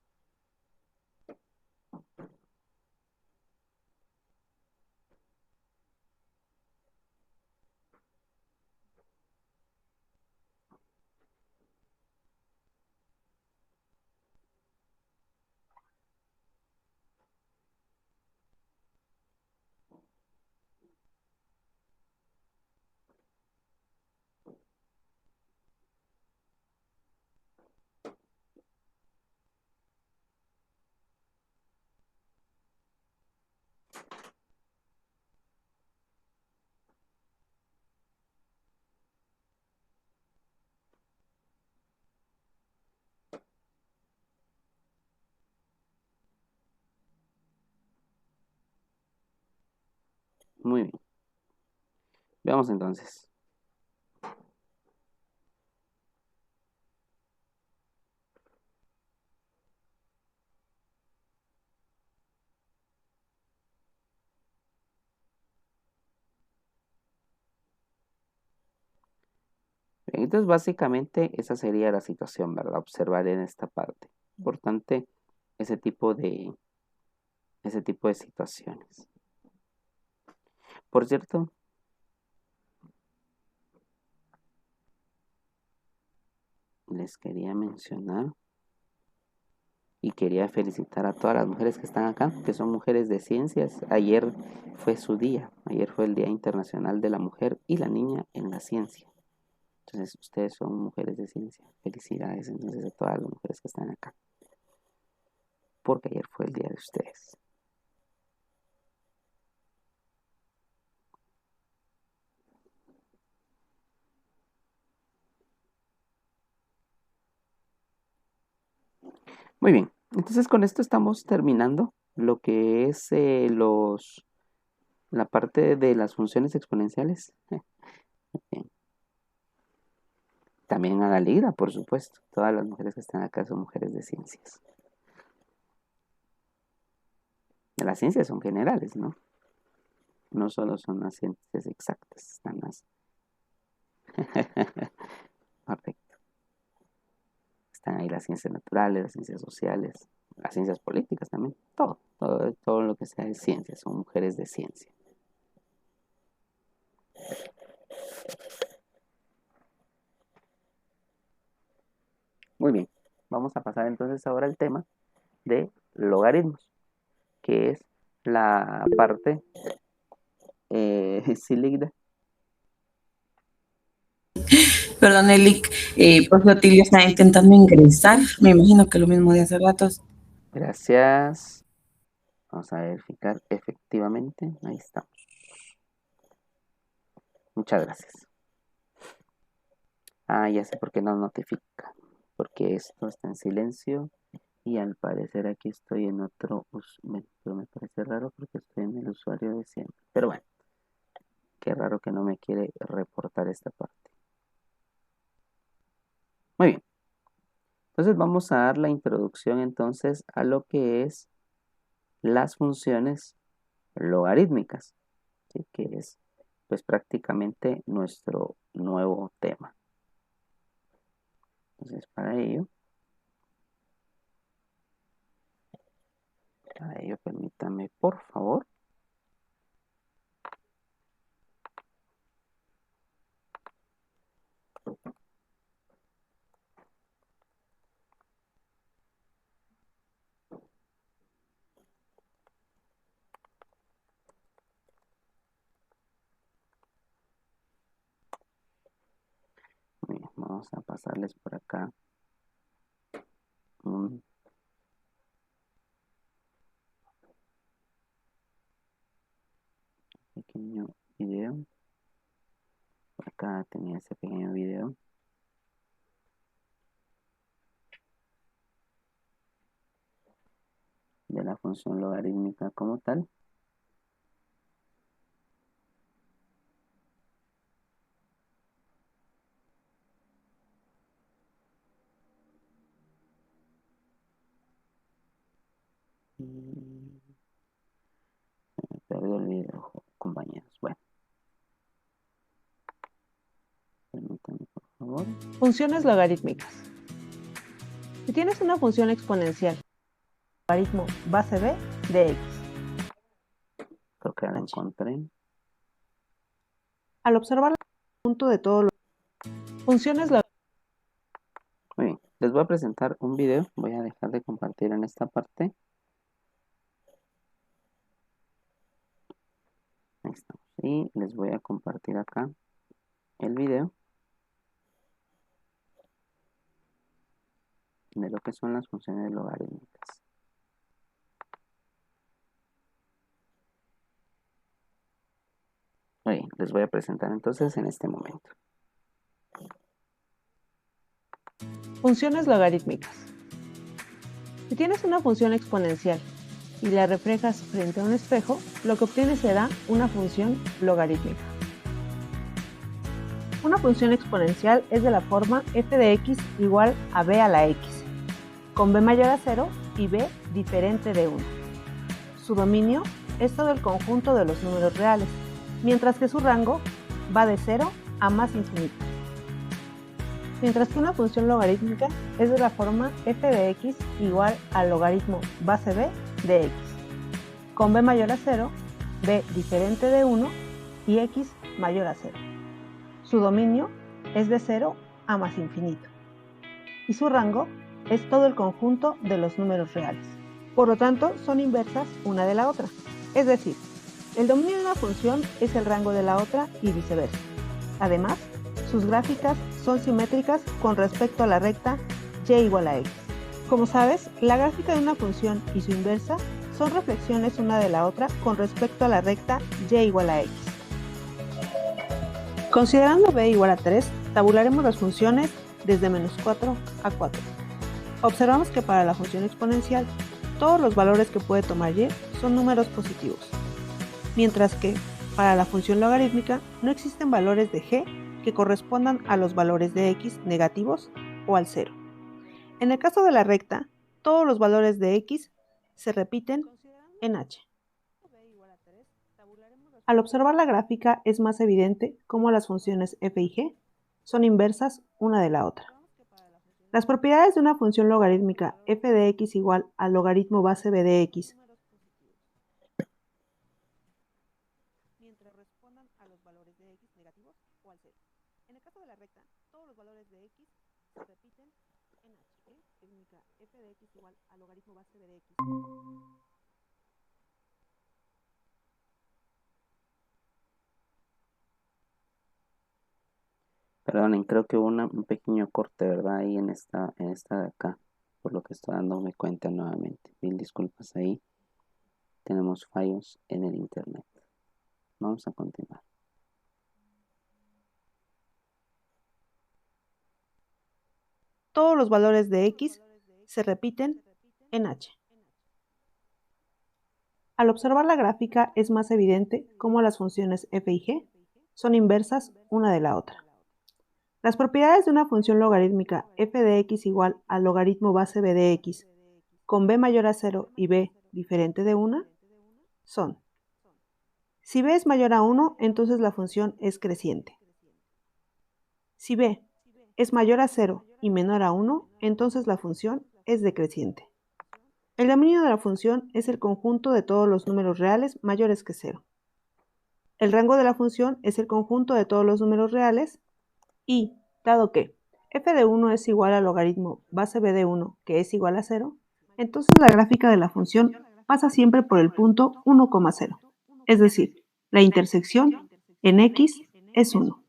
Muy bien. Veamos entonces. Bien, entonces, básicamente, esa sería la situación, ¿verdad? Observar en esta parte. Importante ese tipo de situaciones. Por cierto, les quería mencionar y quería felicitar a todas las mujeres que están acá, que son mujeres de ciencias. Ayer fue su día, ayer fue el Día Internacional de la Mujer y la Niña en la Ciencia. Entonces, ustedes son mujeres de ciencia. Felicidades entonces a todas las mujeres que están acá, porque ayer fue el día de ustedes. Muy bien, entonces con esto estamos terminando lo que es la parte de las funciones exponenciales. Bien. También a la Liga, por supuesto. Todas las mujeres que están acá son mujeres de ciencias. De las ciencias son generales, ¿no? No solo son las ciencias exactas, están las... Correcto. Están ahí las ciencias naturales, las ciencias sociales, las ciencias políticas también. Todo lo que sea de ciencia, son mujeres de ciencia. Muy bien, vamos a pasar entonces ahora al tema de logaritmos, que es la parte Siligda. Perdón, Elic, profe Otilio está intentando ingresar. Me imagino que lo mismo de hace ratos. Gracias. Vamos a verificar efectivamente. Ahí estamos. Muchas gracias. Ah, ya sé por qué no notifica. Porque esto está en silencio. Y al parecer aquí estoy en otro... Pero me parece raro porque estoy en el usuario de siempre. Pero bueno. Qué raro que no me quiere reportar esta parte. Muy bien. Entonces vamos a dar la introducción entonces a lo que es las funciones logarítmicas, ¿sí? Que es pues prácticamente nuestro nuevo tema. Entonces para ello permítame por favor bien, vamos a pasarles por acá un pequeño video. Por acá tenía ese pequeño video. De la función logarítmica como tal. Me perdió el video, compañeros. Bueno, permítanme por favor. Funciones logarítmicas. Si tienes una función exponencial, logaritmo base b de x. Creo que ya la encontré. Al observar el conjunto de todos los funciones logarítmicas. Muy bien, les voy a presentar un video. Voy a dejar de compartir en esta parte. Ahí estamos. Y les voy a compartir acá el video de lo que son las funciones logarítmicas. Muy bien, les voy a presentar entonces en este momento. Funciones logarítmicas. Si tienes una función exponencial, y la reflejas frente a un espejo, lo que obtienes será una función logarítmica. Una función exponencial es de la forma f de x igual a b a la x, con b mayor a 0 y b diferente de 1. Su dominio es todo el conjunto de los números reales, mientras que su rango va de 0 a más infinito. Mientras que una función logarítmica es de la forma f de x igual al logaritmo base b de x, con b mayor a 0, b diferente de 1 y x mayor a 0. Su dominio es de 0 a más infinito, y su rango es todo el conjunto de los números reales. Por lo tanto, son inversas una de la otra. Es decir, el dominio de una función es el rango de la otra y viceversa. Además, sus gráficas son simétricas con respecto a la recta y igual a x. Como sabes, la gráfica de una función y su inversa son reflexiones una de la otra con respecto a la recta y igual a x. Considerando b igual a 3, tabularemos las funciones desde menos 4 a 4. Observamos que para la función exponencial, todos los valores que puede tomar y son números positivos, mientras que para la función logarítmica no existen valores de g que correspondan a los valores de x negativos o al 0. En el caso de la recta, todos los valores de x se repiten en h. Al observar la gráfica es más evidente cómo las funciones f y g son inversas una de la otra. Las propiedades de una función logarítmica f de x igual al logaritmo base b de x mientras respondan a los valores de x negativos o al 0. En el caso de la recta, todos los valores de x se repiten en h, que significa f de x igual al logaritmo base b de x. Perdonen, creo que hubo un pequeño corte, ¿verdad? Ahí en esta de acá, por lo que estoy dándome cuenta nuevamente. Mil disculpas ahí. Tenemos fallos en el internet. Vamos a continuar. Todos los valores de x se repiten en h. Al observar la gráfica es más evidente cómo las funciones f y g son inversas una de la otra. Las propiedades de una función logarítmica f de x igual al logaritmo base b de x con b mayor a 0 y b diferente de 1 son: si b es mayor a 1, entonces la función es creciente. Si b es mayor a 0 y menor a 1, entonces la función es decreciente. El dominio de la función es el conjunto de todos los números reales mayores que 0. El rango de la función es el conjunto de todos los números reales y, dado que f de 1 es igual al logaritmo base b de 1, que es igual a 0, entonces la gráfica de la función pasa siempre por el punto 1,0. Es decir, la intersección en x es 1.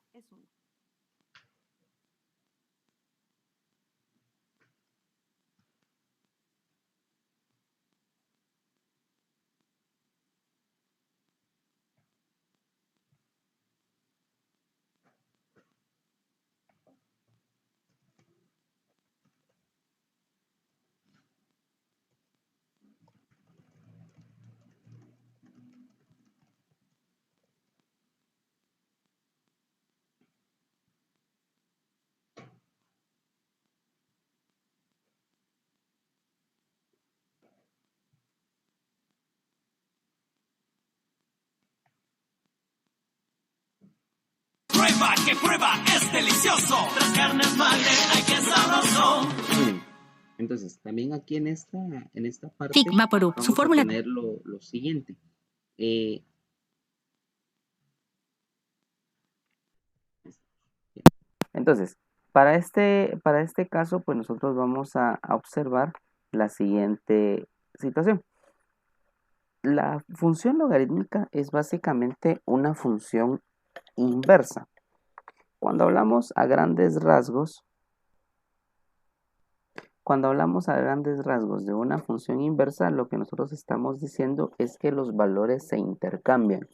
Prueba, que prueba, es delicioso. Tras carnes vale, ay que sabroso. Entonces, también aquí en esta parte TIC Vaporub, su vamos a fórmula. tener lo siguiente. Entonces, para este caso, pues nosotros vamos a observar la siguiente situación. La función logarítmica es básicamente una función inversa. Cuando hablamos a grandes rasgos de una función inversa, lo que nosotros estamos diciendo es que los valores se intercambian,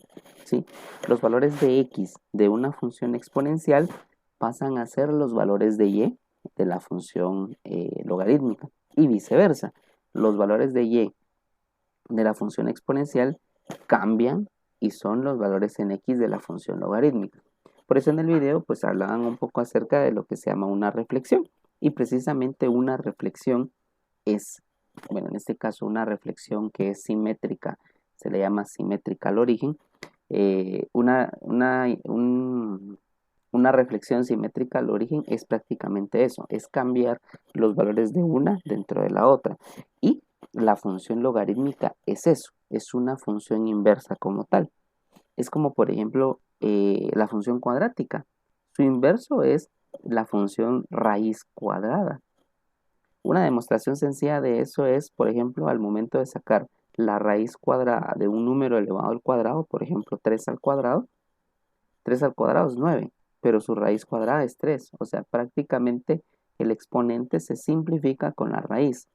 ¿sí? Los valores de x de una función exponencial pasan a ser los valores de y de la función logarítmica y viceversa. Los valores de y de la función exponencial cambian y son los valores en x de la función logarítmica. Por eso en el video pues hablaban un poco acerca de lo que se llama una reflexión, y precisamente una reflexión es, bueno, en este caso una reflexión que es simétrica, se le llama simétrica al origen. Una reflexión simétrica al origen es prácticamente eso, es cambiar los valores de una dentro de la otra. Y la función logarítmica es eso, es una función inversa como tal. Es como por ejemplo la función cuadrática. Su inverso es la función raíz cuadrada. Una demostración sencilla de eso es, por ejemplo, al momento de sacar la raíz cuadrada de un número elevado al cuadrado, por ejemplo, 3 al cuadrado. 3 al cuadrado es 9, pero su raíz cuadrada es 3. O sea, prácticamente el exponente se simplifica con la raíz.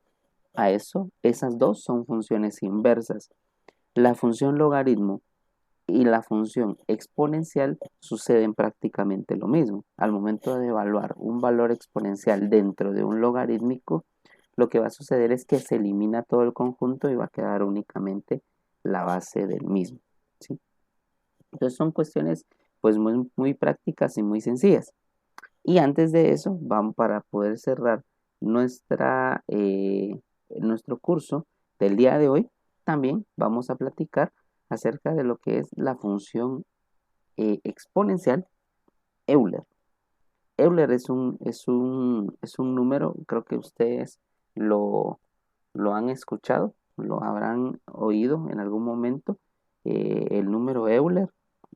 A eso, esas dos son funciones inversas. La función logaritmo y la función exponencial suceden prácticamente lo mismo. Al momento de evaluar un valor exponencial dentro de un logarítmico, lo que va a suceder es que se elimina todo el conjunto y va a quedar únicamente la base del mismo, ¿sí? Entonces son cuestiones pues muy prácticas y muy sencillas. Y antes de eso, vamos para poder cerrar nuestro curso del día de hoy, también vamos a platicar acerca de lo que es la función exponencial Euler. Euler es un número, creo que ustedes lo han escuchado, lo habrán oído en algún momento. El número Euler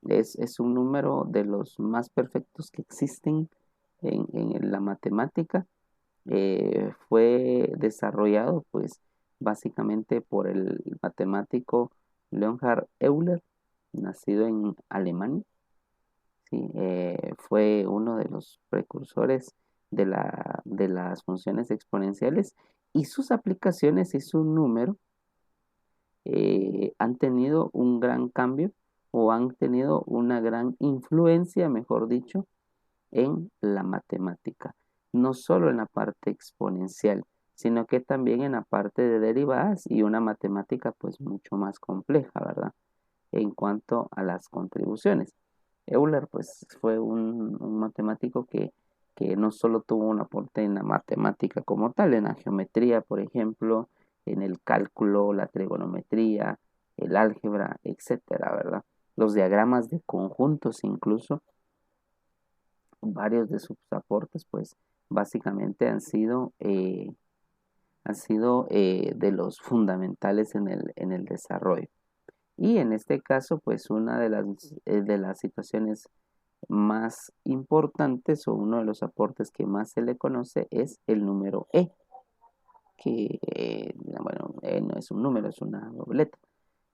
es un número de los más perfectos que existen en la matemática. Fue desarrollado pues básicamente por el matemático Leonhard Euler, nacido en Alemania. ¿Sí? Fue uno de los precursores de las funciones exponenciales, y sus aplicaciones y su número han tenido un gran cambio, o han tenido una gran influencia, mejor dicho, en la matemática. No solo en la parte exponencial, sino que también en la parte de derivadas y una matemática pues mucho más compleja, ¿verdad? En cuanto a las contribuciones. Euler pues fue un matemático que no solo tuvo un aporte en la matemática como tal, en la geometría, por ejemplo, en el cálculo, la trigonometría, el álgebra, etcétera, ¿verdad? Los diagramas de conjuntos, incluso varios de sus aportes pues básicamente han sido de los fundamentales en el desarrollo. Y en este caso, pues una de las situaciones más importantes, o uno de los aportes que más se le conoce, es el número E, que bueno, E no es un número, es una dobleta,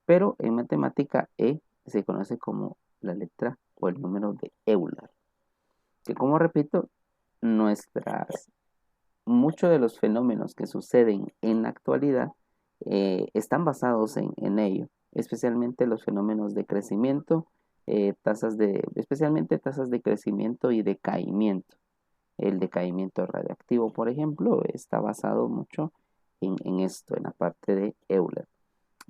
pero en matemática E se conoce como la letra o el número de Euler, que, como repito, muchos de los fenómenos que suceden en la actualidad están basados en ello, especialmente los fenómenos de crecimiento, especialmente tasas de crecimiento y decaimiento. El decaimiento radiactivo, por ejemplo, está basado mucho en esto, en la parte de Euler.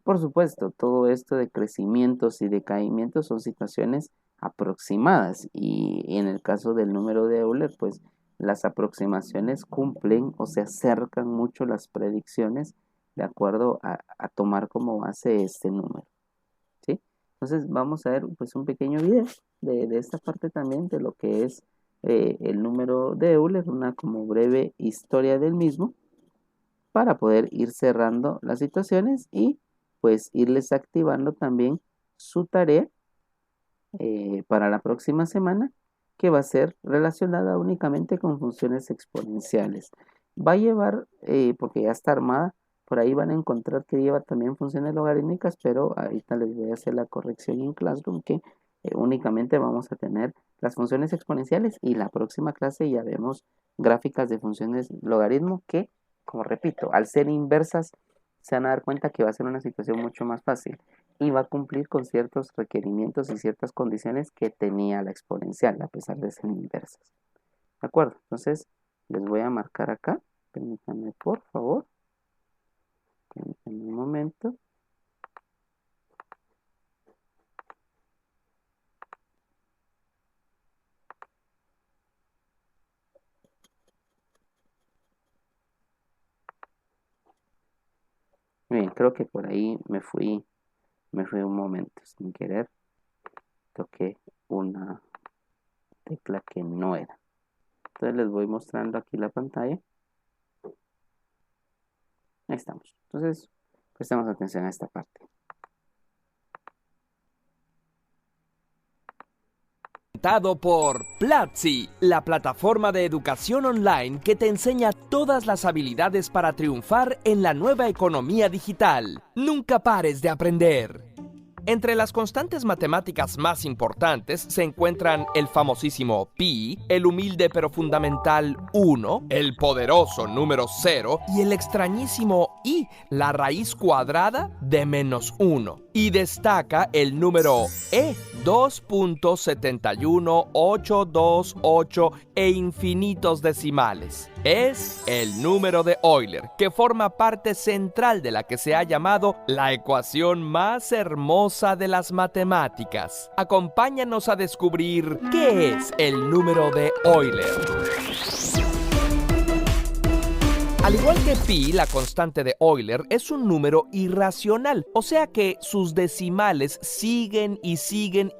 Por supuesto, todo esto de crecimientos y decaimientos son situaciones aproximadas, y en el caso del número de Euler, pues las aproximaciones cumplen o se acercan mucho las predicciones de acuerdo a tomar como base este número, ¿sí? Entonces vamos a ver pues un pequeño video de esta parte también de lo que es el número de Euler, una como breve historia del mismo, para poder ir cerrando las situaciones y pues irles activando también su tarea para la próxima semana, que va a ser relacionada únicamente con funciones exponenciales. Va a llevar, porque ya está armada, por ahí van a encontrar que lleva también funciones logarítmicas, pero ahorita les voy a hacer la corrección en Classroom, que únicamente vamos a tener las funciones exponenciales, y la próxima clase ya vemos gráficas de funciones logaritmo que, como repito, al ser inversas, se van a dar cuenta que va a ser una situación mucho más fácil y va a cumplir con ciertos requerimientos y ciertas condiciones que tenía la exponencial, a pesar de ser inversas. ¿De acuerdo? Entonces, les voy a marcar acá. Permítanme, por favor. Permítanme un momento. creo que por ahí me fui un momento sin querer. Toqué una tecla que no era. Entonces les voy mostrando aquí la pantalla. Ahí estamos. Entonces, prestemos atención a esta parte. Por Platzi, la plataforma de educación online que te enseña todas las habilidades para triunfar en la nueva economía digital. Nunca pares de aprender. Entre las constantes matemáticas más importantes se encuentran el famosísimo pi, el humilde pero fundamental 1, el poderoso número 0 y el extrañísimo i, la raíz cuadrada de -1. Y destaca el número e, 2.71828 e infinitos decimales. Es el número de Euler, que forma parte central de la que se ha llamado la ecuación más hermosa de las matemáticas. Acompáñanos a descubrir qué es el número de Euler. Al igual que pi, la constante de Euler es un número irracional, o sea que sus decimales siguen y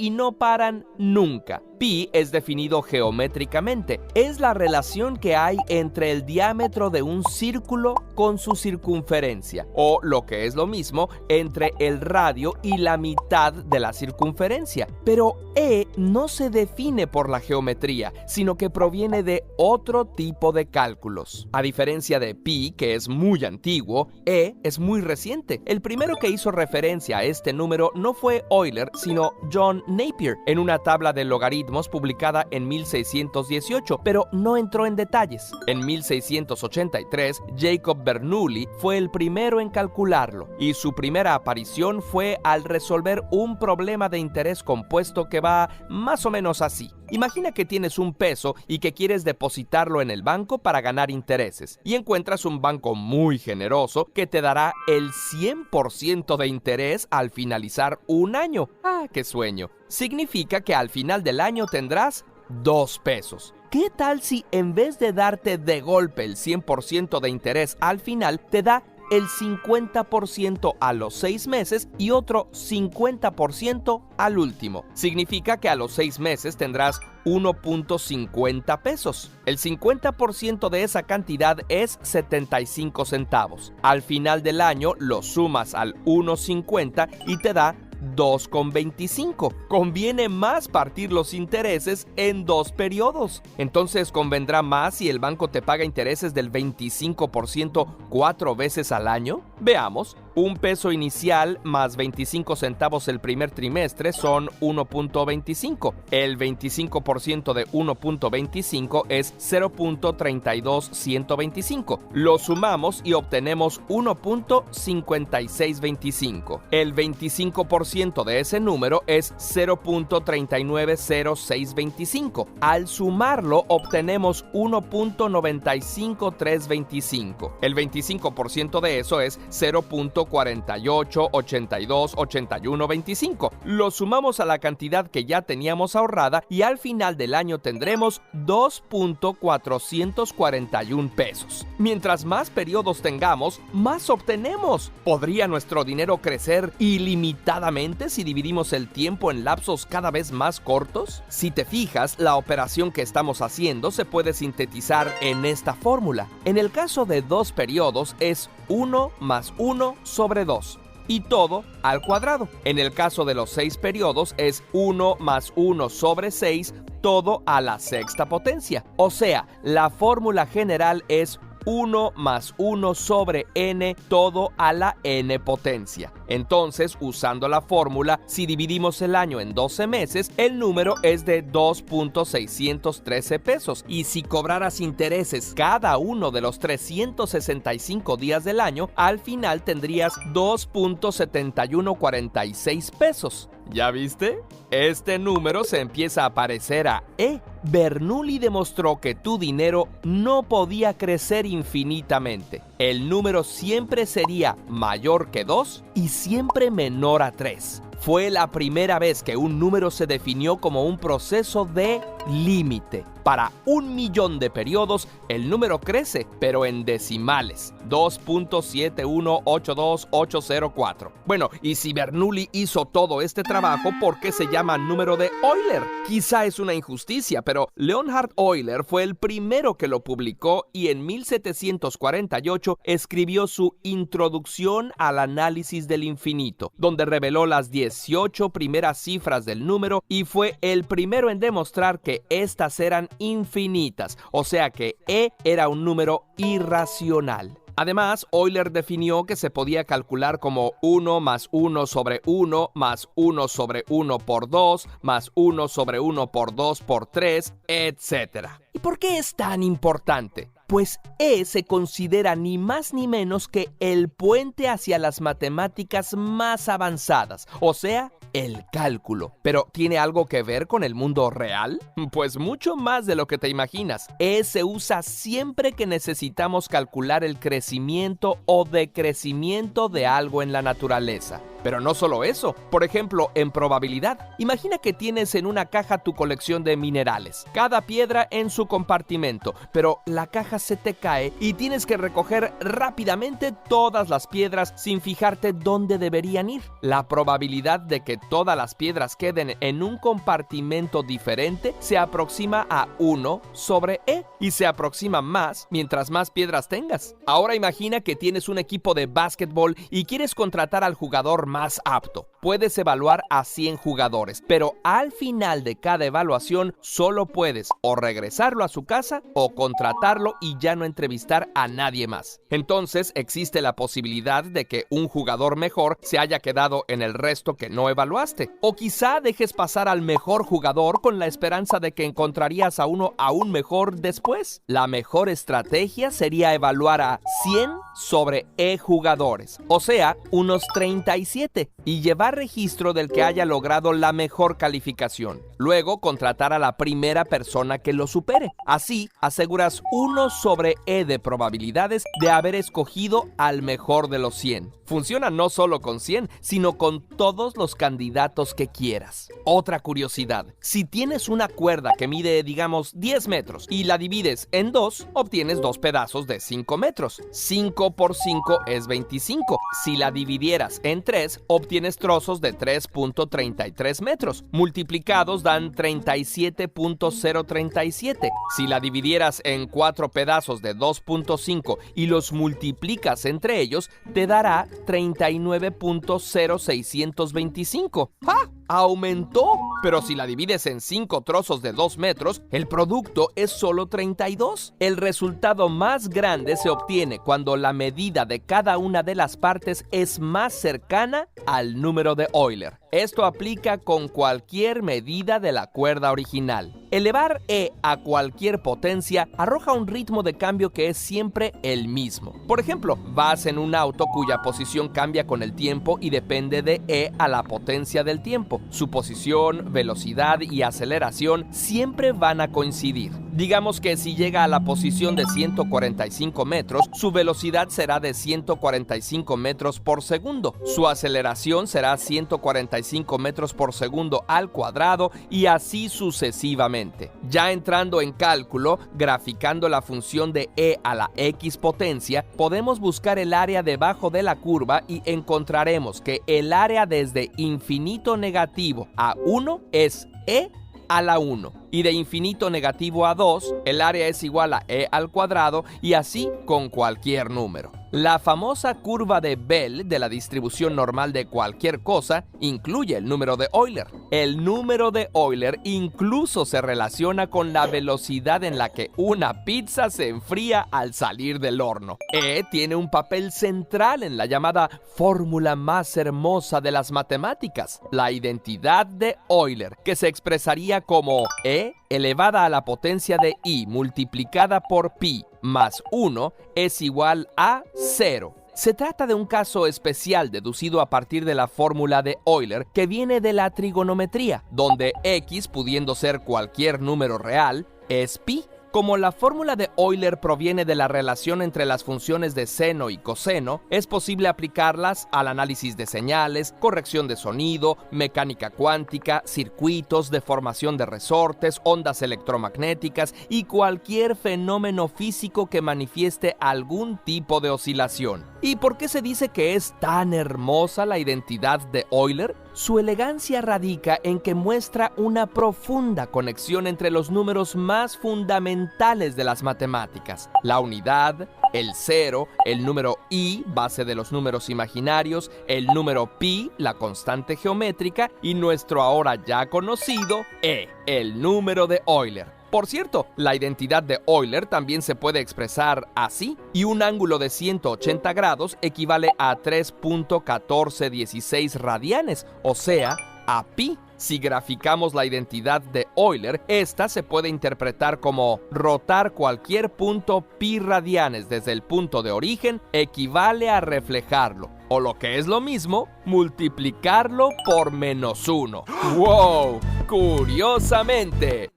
no paran nunca. Pi es definido geométricamente. Es la relación que hay entre el diámetro de un círculo con su circunferencia, o lo que es lo mismo, entre el radio y la mitad de la circunferencia. Pero e no se define por la geometría, sino que proviene de otro tipo de cálculos. A diferencia de pi, que es muy antiguo, e es muy reciente. El primero que hizo referencia a este número no fue Euler, sino John Napier, en una tabla de logaritmos publicada en 1618, pero no entró en detalles. En 1683, Jacob Bernoulli fue el primero en calcularlo, y su primera aparición fue al resolver un problema de interés compuesto que va más o menos así. Imagina que tienes un peso y que quieres depositarlo en el banco para ganar intereses, y encuentras un banco muy generoso que te dará el 100% de interés al finalizar un año. ¡Ah, qué sueño! Significa que al final del año tendrás 2 pesos. ¿Qué tal si en vez de darte de golpe el 100% de interés al final, te da el 50% a los 6 meses y otro 50% al último? Significa que a los 6 meses tendrás 1.50 pesos. El 50% de esa cantidad es 75 centavos. Al final del año lo sumas al 1.50 y te da 2,25. Conviene más partir los intereses en 2 periodos. Entonces convendrá más si el banco te paga intereses del 25% 4 veces al año. Veamos. 1 peso inicial más 25 centavos el primer trimestre son 1.25. El 25% de 1.25 es 0.32125. Lo sumamos y obtenemos 1.5625. El 25% de ese número es 0.390625. Al sumarlo obtenemos 1.95325. El 25% de eso es 0.48828125. Lo sumamos a la cantidad que ya teníamos ahorrada y al final del año tendremos 2.441 pesos. Mientras más periodos tengamos, más obtenemos. ¿Podría nuestro dinero crecer ilimitadamente si dividimos el tiempo en lapsos cada vez más cortos? Si te fijas, la operación que estamos haciendo se puede sintetizar en esta fórmula. En el caso de 2 periodos es 1 más 1 sobre 2. Y todo al cuadrado. En el caso de los 6 periodos es 1 más 1 sobre 6, todo a la sexta potencia. O sea, la fórmula general es 1 más 1 sobre n, todo a la n potencia. Entonces, usando la fórmula, si dividimos el año en 12 meses, el número es de 2.613 pesos. Y si cobraras intereses cada uno de los 365 días del año, al final tendrías 2.7146 pesos. ¿Ya viste? Este número se empieza a parecer a E. Bernoulli demostró que tu dinero no podía crecer infinitamente. El número siempre sería mayor que 2 y siempre menor a 3. Fue la primera vez que un número se definió como un proceso de límite. Para 1.000.000 de periodos, el número crece, pero en decimales. 2.7182804. Bueno, y si Bernoulli hizo todo este trabajo, ¿por qué se llama número de Euler? Quizá es una injusticia, pero Leonhard Euler fue el primero que lo publicó y en 1748 escribió su Introducción al análisis del infinito, donde reveló las 18 primeras cifras del número y fue el primero en demostrar que estas eran infinitas, o sea que E era un número irracional. Además, Euler definió que se podía calcular como 1 más 1 sobre 1 más 1 sobre 1 por 2 más 1 sobre 1 por 2 por 3, etc. ¿Y por qué es tan importante? Pues E se considera ni más ni menos que el puente hacia las matemáticas más avanzadas, o sea, el cálculo. ¿Pero tiene algo que ver con el mundo real? Pues mucho más de lo que te imaginas. E se usa siempre que necesitamos calcular el crecimiento o decrecimiento de algo en la naturaleza. Pero no solo eso, por ejemplo, en probabilidad. Imagina que tienes en una caja tu colección de minerales, cada piedra en su compartimento, pero la caja se te cae y tienes que recoger rápidamente todas las piedras sin fijarte dónde deberían ir. La probabilidad de que todas las piedras queden en un compartimento diferente se aproxima a 1 sobre E y se aproxima más mientras más piedras tengas. Ahora imagina que tienes un equipo de básquetbol y quieres contratar al jugador más apto. Puedes evaluar a 100 jugadores, pero al final de cada evaluación solo puedes o regresarlo a su casa o contratarlo y ya no entrevistar a nadie más. Entonces existe la posibilidad de que un jugador mejor se haya quedado en el resto que no evaluaste. O quizá dejes pasar al mejor jugador con la esperanza de que encontrarías a uno aún mejor después. La mejor estrategia sería evaluar a 100 sobre E jugadores, o sea, unos 37, y llevar registro del que haya logrado la mejor calificación. Luego, contratar a la primera persona que lo supere. Así, aseguras 1 sobre E de probabilidades de haber escogido al mejor de los 100. Funciona no solo con 100, sino con todos los candidatos que quieras. Otra curiosidad, si tienes una cuerda que mide, digamos, 10 metros y la divides en 2, obtienes 2 pedazos de 5 metros. 5 por 5 es 25. Si la dividieras en 3, obtienes trozos de 3.33 metros. Multiplicados dan 37.037. Si la dividieras en 4 pedazos de 2.5 y los multiplicas entre ellos, te dará 39.0625. ¡Ah! ¡Aumentó! Pero si la divides en 5 trozos de 2 metros, el producto es solo 32. El resultado más grande se obtiene cuando la medida de cada una de las partes es más cercana al número de Euler. Esto aplica con cualquier medida de la cuerda original. Elevar E a cualquier potencia arroja un ritmo de cambio que es siempre el mismo. Por ejemplo, vas en un auto cuya posición cambia con el tiempo y depende de E a la potencia del tiempo. Su posición, velocidad y aceleración siempre van a coincidir. Digamos que si llega a la posición de 145 metros, su velocidad será de 145 metros por segundo. Su aceleración será 145 metros por segundo al cuadrado y así sucesivamente. Ya entrando en cálculo, graficando la función de E a la X potencia, podemos buscar el área debajo de la curva y encontraremos que el área desde infinito negativo a 1 es E a la 1. Y de infinito negativo a 2, el área es igual a E al cuadrado y así con cualquier número. La famosa curva de Bell de la distribución normal de cualquier cosa incluye el número de Euler. El número de Euler incluso se relaciona con la velocidad en la que una pizza se enfría al salir del horno. E tiene un papel central en la llamada fórmula más hermosa de las matemáticas, la identidad de Euler, que se expresaría como E elevada a la potencia de I multiplicada por pi más 1 es igual a 0. Se trata de un caso especial deducido a partir de la fórmula de Euler que viene de la trigonometría, donde x, pudiendo ser cualquier número real, es pi. Como la fórmula de Euler proviene de la relación entre las funciones de seno y coseno, es posible aplicarlas al análisis de señales, corrección de sonido, mecánica cuántica, circuitos, deformación de resortes, ondas electromagnéticas y cualquier fenómeno físico que manifieste algún tipo de oscilación. ¿Y por qué se dice que es tan hermosa la identidad de Euler? Su elegancia radica en que muestra una profunda conexión entre los números más fundamentales de las matemáticas: la unidad, el cero, el número i, base de los números imaginarios, el número pi, la constante geométrica, y nuestro ahora ya conocido e, el número de Euler. Por cierto, la identidad de Euler también se puede expresar así, y un ángulo de 180 grados equivale a 3.1416 radianes, o sea, a pi. Si graficamos la identidad de Euler, esta se puede interpretar como rotar cualquier punto pi radianes desde el punto de origen equivale a reflejarlo, o lo que es lo mismo, multiplicarlo por -1. ¡Wow! ¡Curiosamente!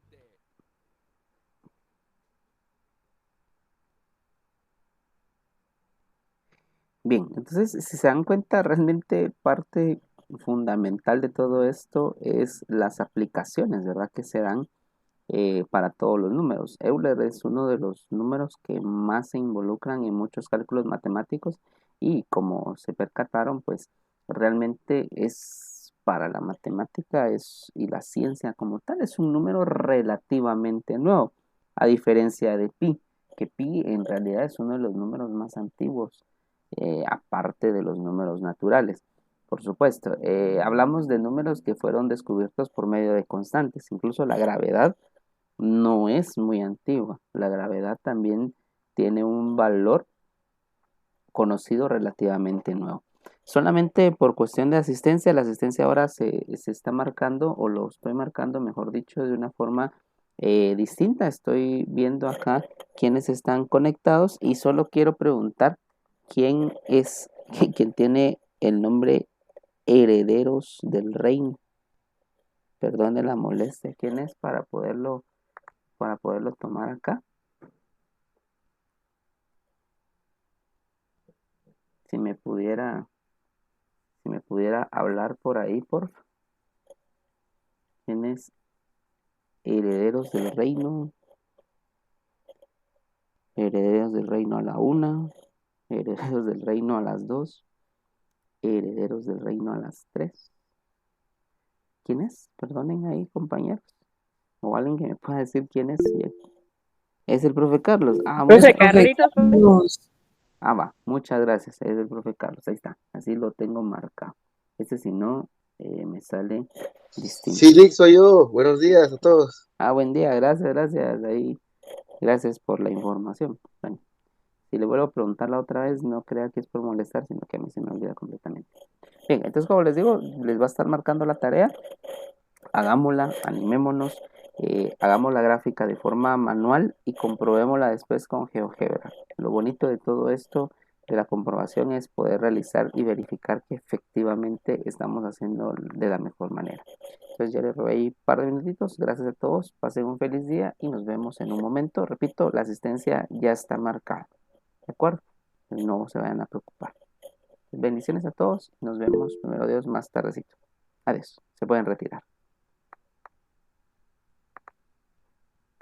Bien, entonces, si se dan cuenta, realmente parte fundamental de todo esto es las aplicaciones, ¿verdad? Que se dan para todos los números. Euler es uno de los números que más se involucran en muchos cálculos matemáticos y como se percataron, pues realmente es para la matemática y la ciencia como tal, es un número relativamente nuevo, a diferencia de pi, que pi en realidad es uno de los números más antiguos, aparte de los números naturales. Por supuesto, hablamos de números que fueron descubiertos por medio de constantes, incluso la gravedad no es muy antigua. La gravedad también tiene un valor conocido relativamente nuevo. Solamente por cuestión de asistencia, la asistencia ahora se está marcando, o lo estoy marcando, mejor dicho, de una forma distinta. Estoy viendo acá quiénes están conectados y solo quiero preguntar quién es, quién tiene el nombre Herederos del Reino. Perdone la molestia, ¿quién es para poderlo tomar acá? Si me pudiera hablar por ahí, por favor. ¿Quién es Herederos del Reino? Herederos del Reino a la 1, Herederos del Reino a las 2, Herederos del Reino a las 3. ¿Quién es? Perdonen ahí, compañeros. O alguien que me pueda decir quién es. Es el profe Carlos. Profe Carlitos. Va, muchas gracias. Es el profe Carlos. Ahí está. Así lo tengo marcado. Si no, me sale distinto. Sí, Lick, soy yo. Buenos días a todos. Buen día. Gracias. Ahí. Gracias por la información. Bueno, si le vuelvo a preguntar la otra vez, no crea que es por molestar, sino que a mí se me olvida completamente. Bien, entonces como les digo, les va a estar marcando la tarea. Hagámosla, animémonos. Hagamos la gráfica de forma manual y comprobémosla después con GeoGebra. Lo bonito de todo esto, de la comprobación, es poder realizar y verificar que efectivamente estamos haciendo de la mejor manera. Entonces ya les robé un par de minutitos. Gracias a todos, pasen un feliz día y nos vemos en un momento. Repito, la asistencia ya está marcada, ¿de acuerdo? No se vayan a preocupar. Bendiciones a todos, nos vemos, primero Dios, más tardecito. Adiós, se pueden retirar.